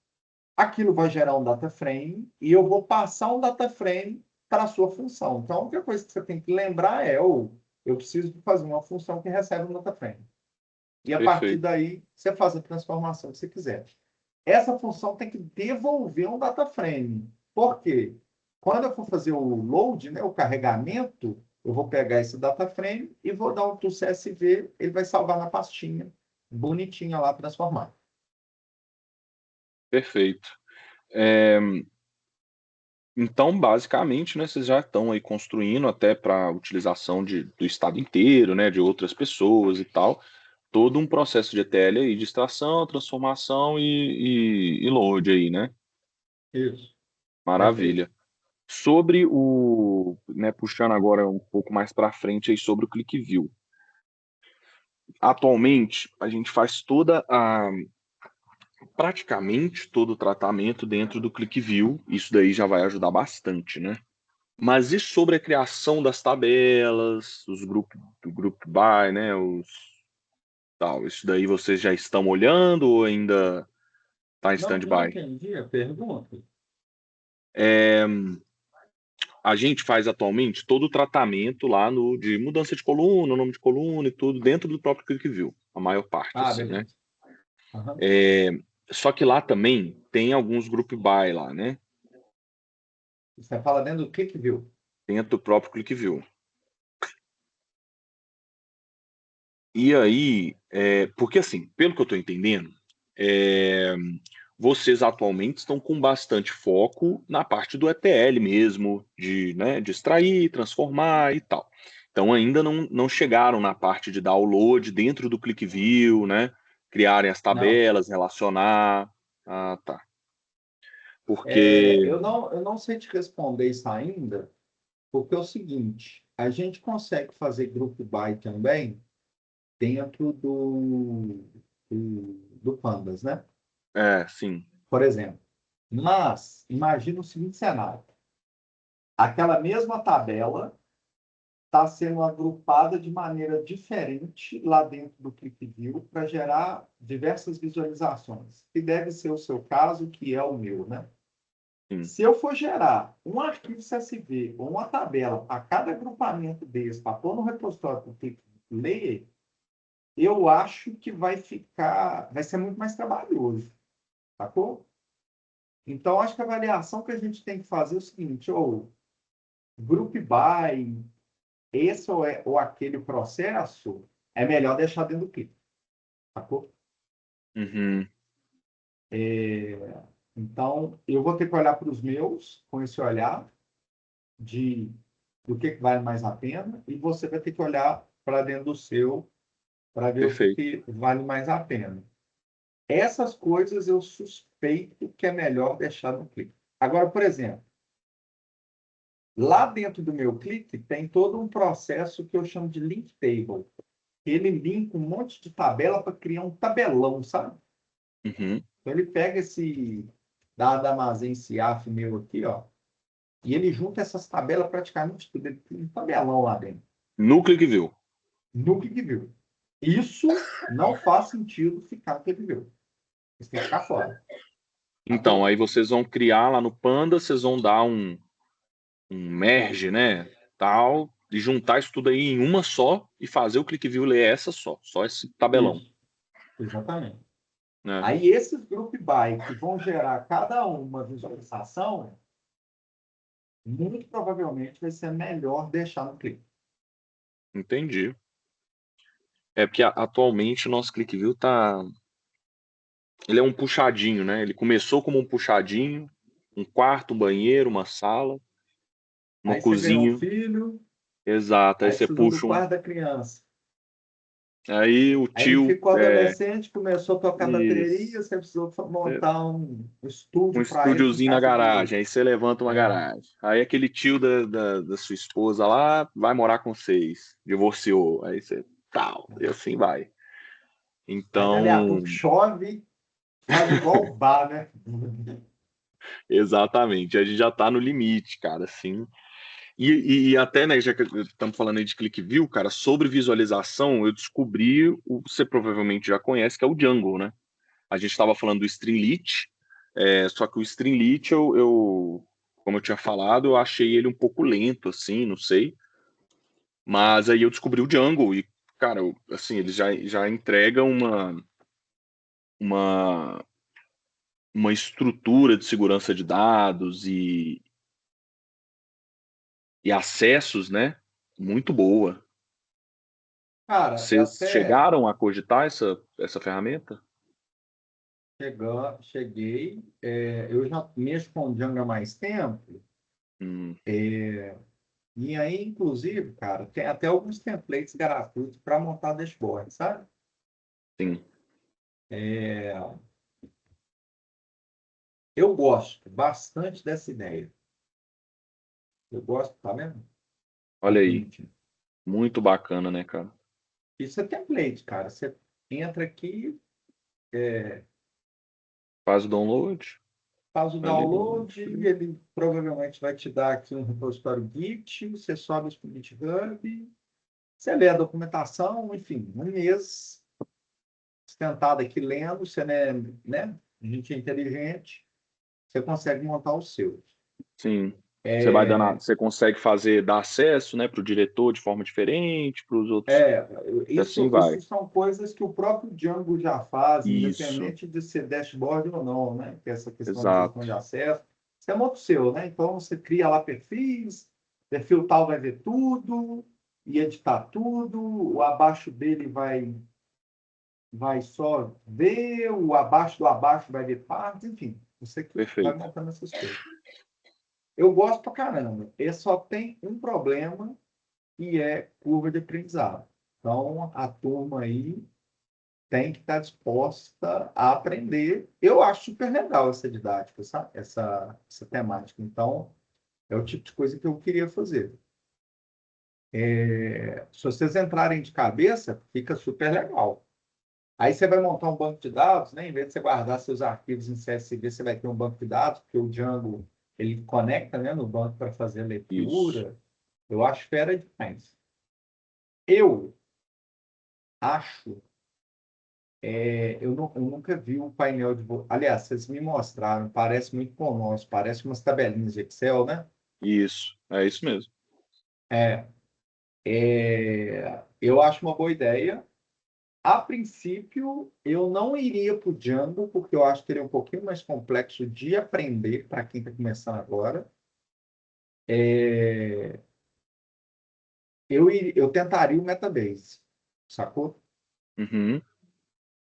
aquilo vai gerar um data frame, e eu vou passar um data frame para a sua função. Então, a única coisa que você tem que lembrar é, eu preciso fazer uma função que recebe um data frame. E a partir Perfeito. daí, você faz a transformação que você quiser. Essa função tem que devolver um data frame. Por quê? Quando eu for fazer o load, né, o carregamento, eu vou pegar esse data frame e vou dar um to CSV, ele vai salvar na pastinha, bonitinha lá, transformar. Perfeito. Então, basicamente, né, vocês já estão aí construindo até para utilização do estado inteiro, né, de outras pessoas e tal, todo um processo de ETL aí de extração, transformação e load aí, né? Isso, perfeito. Maravilha. Sobre né, puxando agora um pouco mais para frente aí sobre o ClickView. Atualmente, a gente faz praticamente todo o tratamento dentro do ClickView. Isso daí já vai ajudar bastante, né? Mas e sobre a criação das tabelas, os grupos do Group By, né? Tal, isso daí vocês já estão olhando ou ainda está em Não stand-by? entendi a pergunta. É, a gente faz atualmente todo o tratamento lá de mudança de coluna, nome de coluna e tudo dentro do próprio ClickView, a maior parte, Ah, assim, né? beleza. Aham. Só que lá também tem alguns Group By lá, né? Você fala dentro do que viu? Dentro do próprio ClickView. E aí, porque assim, pelo que eu estou entendendo, é, vocês atualmente estão com bastante foco na parte do ETL mesmo, né, de extrair, transformar e tal. Então ainda não chegaram na parte de download dentro do ClickView, né? Criarem as Não. tabelas, relacionar. Ah, tá. Porque Eu não sei te responder isso ainda, porque é o seguinte, a gente consegue fazer grupo by também dentro do Pandas, né? sim. Por exemplo. Mas, imagina o seguinte cenário. Aquela mesma tabela está sendo agrupada de maneira diferente lá dentro do ClickView para gerar diversas visualizações, que deve ser o seu caso, que é o meu, né? Sim. Se eu for gerar um arquivo CSV ou uma tabela a cada agrupamento desse para pôr no repositório do ClickView ler, eu acho que vai ser muito mais trabalhoso, sacou? Então, acho que a avaliação que a gente tem que fazer é o seguinte, ou group by, esse ou aquele processo, é melhor deixar dentro do Click, sacou? Uhum. Então, eu vou ter que olhar para os meus, com esse olhar de do que vale mais a pena, e você vai ter que olhar para dentro do seu, para ver o Perfeito. que vale mais a pena. Essas coisas eu suspeito que é melhor deixar no Click. Agora, por exemplo, lá dentro do meu Click tem todo um processo que eu chamo de link table. Ele linka um monte de tabela para criar um tabelão, sabe? Uhum. Então ele pega esse dado armazém CIAF meu aqui, ó, e ele junta essas tabelas praticamente tudo. Ele tem um tabelão lá dentro. No ClickView. No ClickView. Isso não faz sentido ficar no ClickView. Isso tem que ficar fora. Então, Sacou? aí vocês vão criar lá no Panda, vocês vão dar um merge, né? Tal, e juntar isso tudo aí em uma só e fazer o ClickView ler essa só esse tabelão, Isso. Exatamente. né? Aí esses group by que vão gerar cada uma visualização, muito provavelmente vai ser melhor deixar no clique. Entendi. É porque atualmente o nosso ClickView tá. Ele é um puxadinho, né? Ele começou como um puxadinho, um quarto, um banheiro, uma sala, uma Aí você ganhou um cozinha. filho, Exato. Aí aí você precisou do puxa um. quarto da criança. Aí o Aí ele tio. ficou adolescente, começou a tocar Isso. bateria, você precisou montar um estúdio Um para ele com estúdiozinho na casa de. garagem. Aí você levanta uma É, garagem. Aí aquele tio da sua esposa lá vai morar com vocês. Divorciou. Aí você. Tal. E assim vai. aí dali a Então. pouco chove, faz igual o bar, né? Exatamente. A gente já tá no limite, cara, assim. E até, né, já que estamos falando aí de ClickView, cara, sobre visualização, eu descobri o que você provavelmente já conhece, que é o Django, né? A gente estava falando do Streamlit, só que o Streamlit, como eu tinha falado, eu achei ele um pouco lento, assim, não sei. Mas aí eu descobri o Django e, cara, assim, ele já entrega uma, uma estrutura de segurança de dados e acessos, né? Muito boa. Cara, eu Vocês até chegaram a cogitar essa ferramenta? cheguei, eu já mexo com Django há mais tempo, Hum, e aí, inclusive, cara, tem até alguns templates gratuitos para montar dashboard, sabe? sim. Eu gosto bastante dessa ideia. Eu gosto, tá vendo? Tá Olha aí. bonitinho. Muito bacana, né, cara? Isso é template, cara. Você entra aqui, Faz o download. faz o Ali, download, ele provavelmente vai te dar aqui um repositório Git, você sobe isso para o GitHub, você lê a documentação, enfim, um mês sentado aqui lendo, você né? A gente é inteligente, você consegue montar o seu. sim. Você vai dando, você consegue dar acesso, né, para o diretor de forma diferente, para os outros, É, e assim vai. isso são coisas que o próprio Django já faz, Isso, independente de ser dashboard ou não, né? Que é essa questão de gestão exato. de acesso. Isso é muito seu, né? Então, você cria lá perfis, perfil tal vai ver tudo, e editar tudo, o abaixo dele vai só ver, o abaixo do abaixo vai ver partes, enfim, você que vai Perfeito. montando essas coisas. Eu gosto pra caramba. Ele só tem um problema, que é curva de aprendizado. Então, a turma aí tem que estar disposta a aprender. Eu acho super legal essa didática, sabe? Essa temática. Então, é o tipo de coisa que eu queria fazer. Se vocês entrarem de cabeça, fica super legal. Aí você vai montar um banco de dados, né? Em vez de você guardar seus arquivos em CSV, você vai ter um banco de dados, porque o Django ele conecta, né, no banco para fazer a Isso. leitura. Eu acho fera demais. Eu acho, eu nunca vi um painel de. Aliás, vocês me mostraram, parece muito com o nosso, parece umas tabelinhas de Excel, né? Isso. É isso mesmo. É, eu acho uma boa ideia. A princípio, eu não iria para o Django, porque eu acho que ele é um pouquinho mais complexo de aprender para quem está começando agora. É, eu tentaria o Metabase, sacou? Uhum.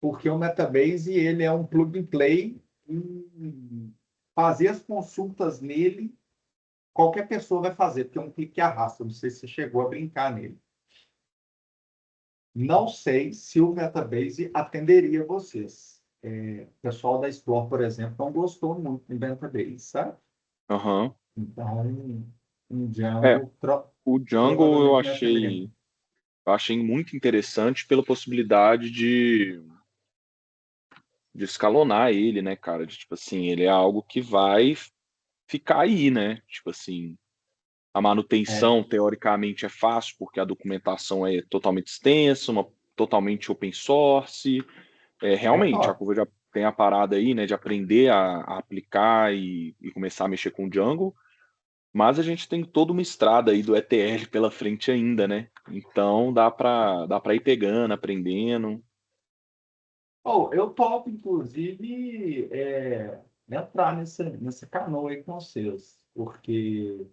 Porque o Metabase ele é um plug and play e fazer as consultas nele, qualquer pessoa vai fazer, porque é um clique que arrasta. Não sei se você chegou a brincar nele. Não sei se o Metabase atenderia vocês. O pessoal da Explore, por exemplo, não gostou muito do Metabase, sabe? Aham. Então, um É, Django o Django provavelmente não atenderia. eu achei muito interessante pela possibilidade de escalonar ele, né, cara? De, tipo assim, ele é algo que vai ficar aí, né? Tipo assim, a É, manutenção teoricamente é fácil porque a documentação é totalmente extensa, totalmente open source. Realmente, a top. curva já tem a parada aí, né, de aprender a aplicar e começar a mexer com o Django, mas a gente tem toda uma estrada aí do ETL pela frente ainda, né? Então dá para ir pegando, aprendendo. Oh, eu topo, inclusive, entrar nessa canoa aí com vocês, porque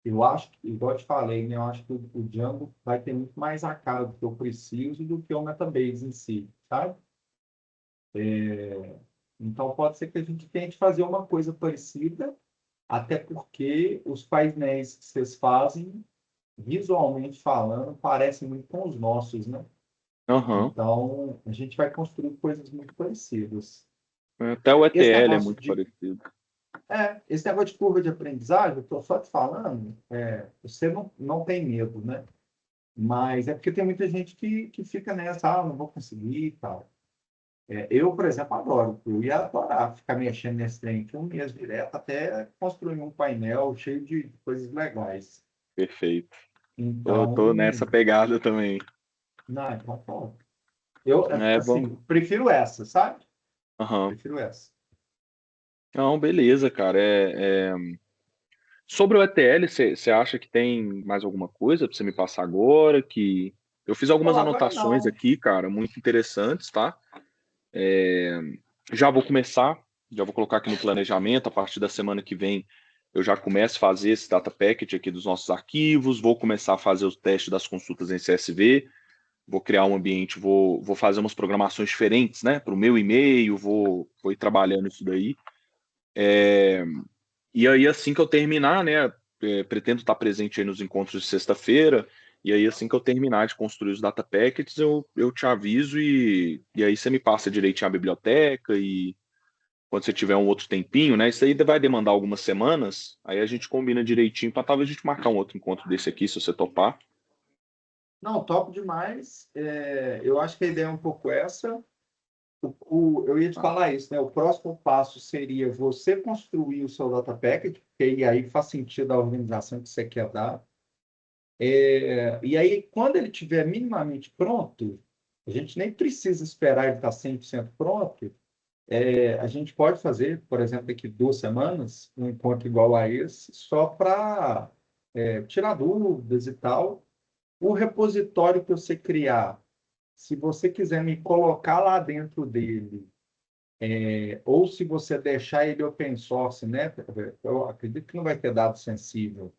eu acho, igual eu te falei, né, eu acho que o Django vai ter muito mais a cara do que eu preciso do que o Metabase em si, sabe? Então, pode ser que a gente tente fazer uma coisa parecida, até porque os painéis que vocês fazem, visualmente falando, parecem muito com os nossos, né? Aham. Então, a gente vai construir coisas muito parecidas. Até o Esse ETL é negócio muito de, parecido. esse negócio de curva de aprendizagem, eu estou só te falando, você não tem medo, né? Mas é porque tem muita gente que fica nessa, não vou conseguir e tal. Eu, por exemplo, adoro. Eu ia adorar ficar mexendo nesse trem aqui um mês direto até construir um painel cheio de coisas legais. Perfeito. Tô nessa Então, pegada também. não, então, pô, eu, Vamos. assim, prefiro essa, sabe? Aham. Prefiro essa. Não, beleza, cara. Sobre o ETL, você acha que tem mais alguma coisa para você me passar agora? Que eu fiz algumas Ou agora anotações não. aqui, cara, muito interessantes, tá? Já vou começar, já vou colocar aqui no planejamento. A partir da semana que vem, eu já começo a fazer esse data package aqui dos nossos arquivos. Vou começar a fazer o teste das consultas em CSV. Vou criar um ambiente, vou fazer umas programações diferentes, né? Para o meu e-mail, vou ir trabalhando isso daí. E aí, assim que eu terminar, né? Pretendo estar presente aí nos encontros de sexta-feira. E aí, assim que eu terminar de construir os data packets, eu te aviso e aí você me passa direitinho a biblioteca e quando você tiver um outro tempinho, né? Isso aí vai demandar algumas semanas. Aí a gente combina direitinho para talvez a gente marcar um outro encontro desse aqui, se você topar. Não, top demais. Eu acho que a ideia é um pouco essa. Eu ia te Tá? falar isso, né? O próximo passo seria você construir o seu data package, porque aí faz sentido a organização que você quer dar. E aí, quando ele estiver minimamente pronto, a gente nem precisa esperar ele estar 100% pronto. A gente pode fazer, por exemplo, daqui 2 semanas, um encontro igual a esse, só para tirar dúvidas e tal. O repositório que você criar, se você quiser me colocar lá dentro dele, ou se você deixar ele open source, né? Eu acredito que não vai ter dado sensível.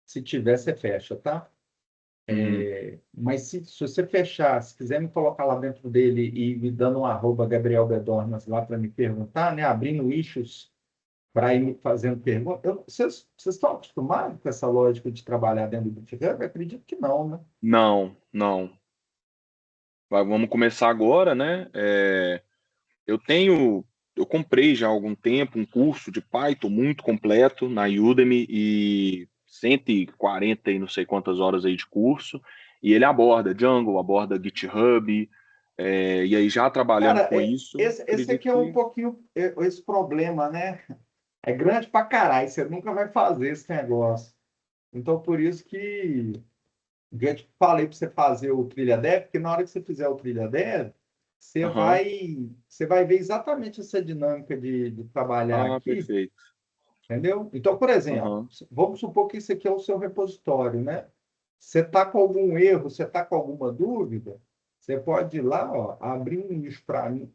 Se tiver, você fecha, tá? Uhum. Mas se você fechar, se quiser me colocar lá dentro dele e me dando um arroba Gabriel Bedornas lá para me perguntar, né? Abrindo issues para ir me fazendo perguntas. Vocês estão acostumados com essa lógica de trabalhar dentro do GitHub? Eu acredito que não, né? Não, não. Vamos começar agora, né? Eu comprei já há algum tempo um curso de Python muito completo na Udemy e 140 e não sei quantas horas aí de curso. E ele aborda Django, aborda GitHub, e aí já trabalhando Cara, com isso, esse acredito aqui é um que. pouquinho esse problema, né? É grande pra caralho, você nunca vai fazer esse negócio. Então, por isso que eu te falei para você fazer o trilha dev, porque na hora que você fizer o trilha dev, Aham. você vai ver exatamente essa dinâmica de trabalhar Ah, aqui, perfeito. entendeu? Então, por exemplo, Aham. vamos supor que isso aqui é o seu repositório, né? Você está com algum erro, você está com alguma dúvida, você pode ir lá, ó, abrir um nicho para mim.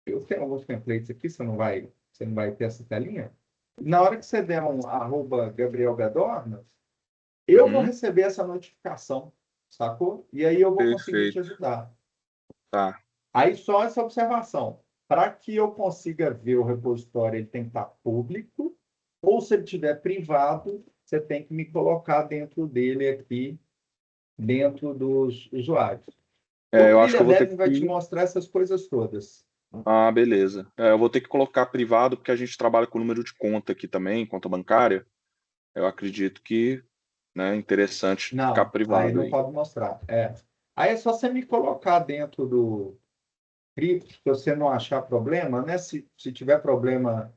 Eu tenho alguns templates aqui, você não vai ter essa telinha. Na hora que você der um @Gabriel Bedornas, eu vou Uhum. receber essa notificação, sacou? E aí eu vou conseguir te Perfeito. ajudar. Tá. Aí só essa observação. Para que eu consiga ver o repositório, ele tem que estar público, ou se ele estiver privado, você tem que me colocar dentro dele aqui, dentro dos usuários. O Eu acho que Trilha eu vou ter Dev vai te que. mostrar essas coisas todas. Ah, beleza. Eu vou ter que colocar privado, porque a gente trabalha com número de conta aqui também, conta bancária. Eu acredito que, né, é interessante ficar Não, aí privado não aí. pode mostrar. Aí é só você me colocar dentro do cripto, se você não achar problema, né? Se tiver problema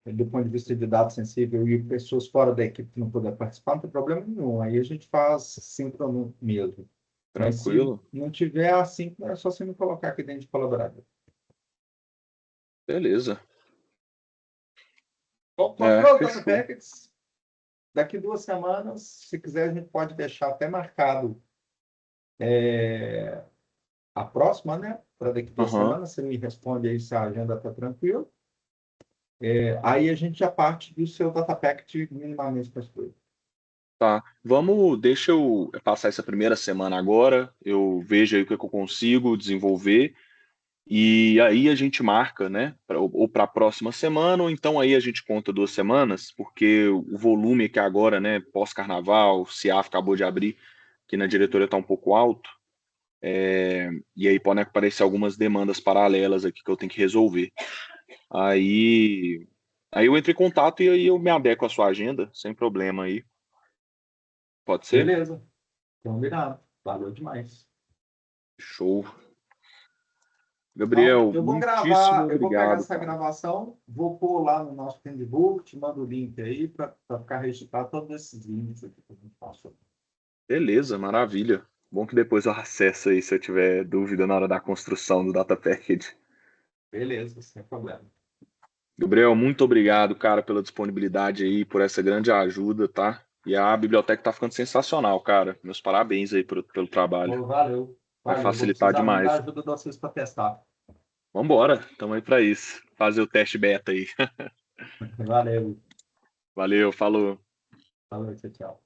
do ponto de vista de dados sensíveis e pessoas fora da equipe não puder participar, não tem problema nenhum. Aí a gente faz síncrono mesmo. Mas se Tranquilo? não tiver assim, é só você me colocar aqui dentro de colaborador. Beleza. Bom, mostrou o Data Fechou. Packets? Daqui 2 semanas, se quiser, a gente pode deixar até marcado a próxima, né? Para daqui duas Aham. semanas, você me responde aí se a agenda está tranquila. Aí a gente já parte do seu Data Packet minimamente construído. Tá. Deixa eu passar essa primeira semana agora, eu vejo aí o que eu consigo desenvolver, e aí a gente marca, né, ou para a próxima semana, ou então aí a gente conta 2 semanas, porque o volume que agora, né, pós-carnaval, o CIAF acabou de abrir, que na diretoria está um pouco alto, e aí podem aparecer algumas demandas paralelas aqui que eu tenho que resolver. Aí, aí eu entro em contato e aí eu me adequo à sua agenda, sem problema aí. Pode ser? Beleza, combinado. Valeu demais. Show. Então, Gabriel, eu vou muitíssimo gravar, eu vou pegar obrigado, essa cara. gravação, vou pôr lá no nosso handbook, te mando o link aí para ficar registrado todos esses links aqui que a gente passou. Beleza, maravilha. Bom que depois eu acesso aí se eu tiver dúvida na hora da construção do data package. Beleza, sem problema. Gabriel, muito obrigado, cara, pela disponibilidade aí, por essa grande ajuda, tá? E a biblioteca tá ficando sensacional, cara. Meus parabéns aí pelo trabalho. Ô, valeu, Vai valeu. Vou facilitar precisar muito da demais. ajuda de vocês para testar. Vambora, tamo aí pra isso. Fazer o teste beta aí. Valeu. Valeu, falou. Falou, tchau, tchau.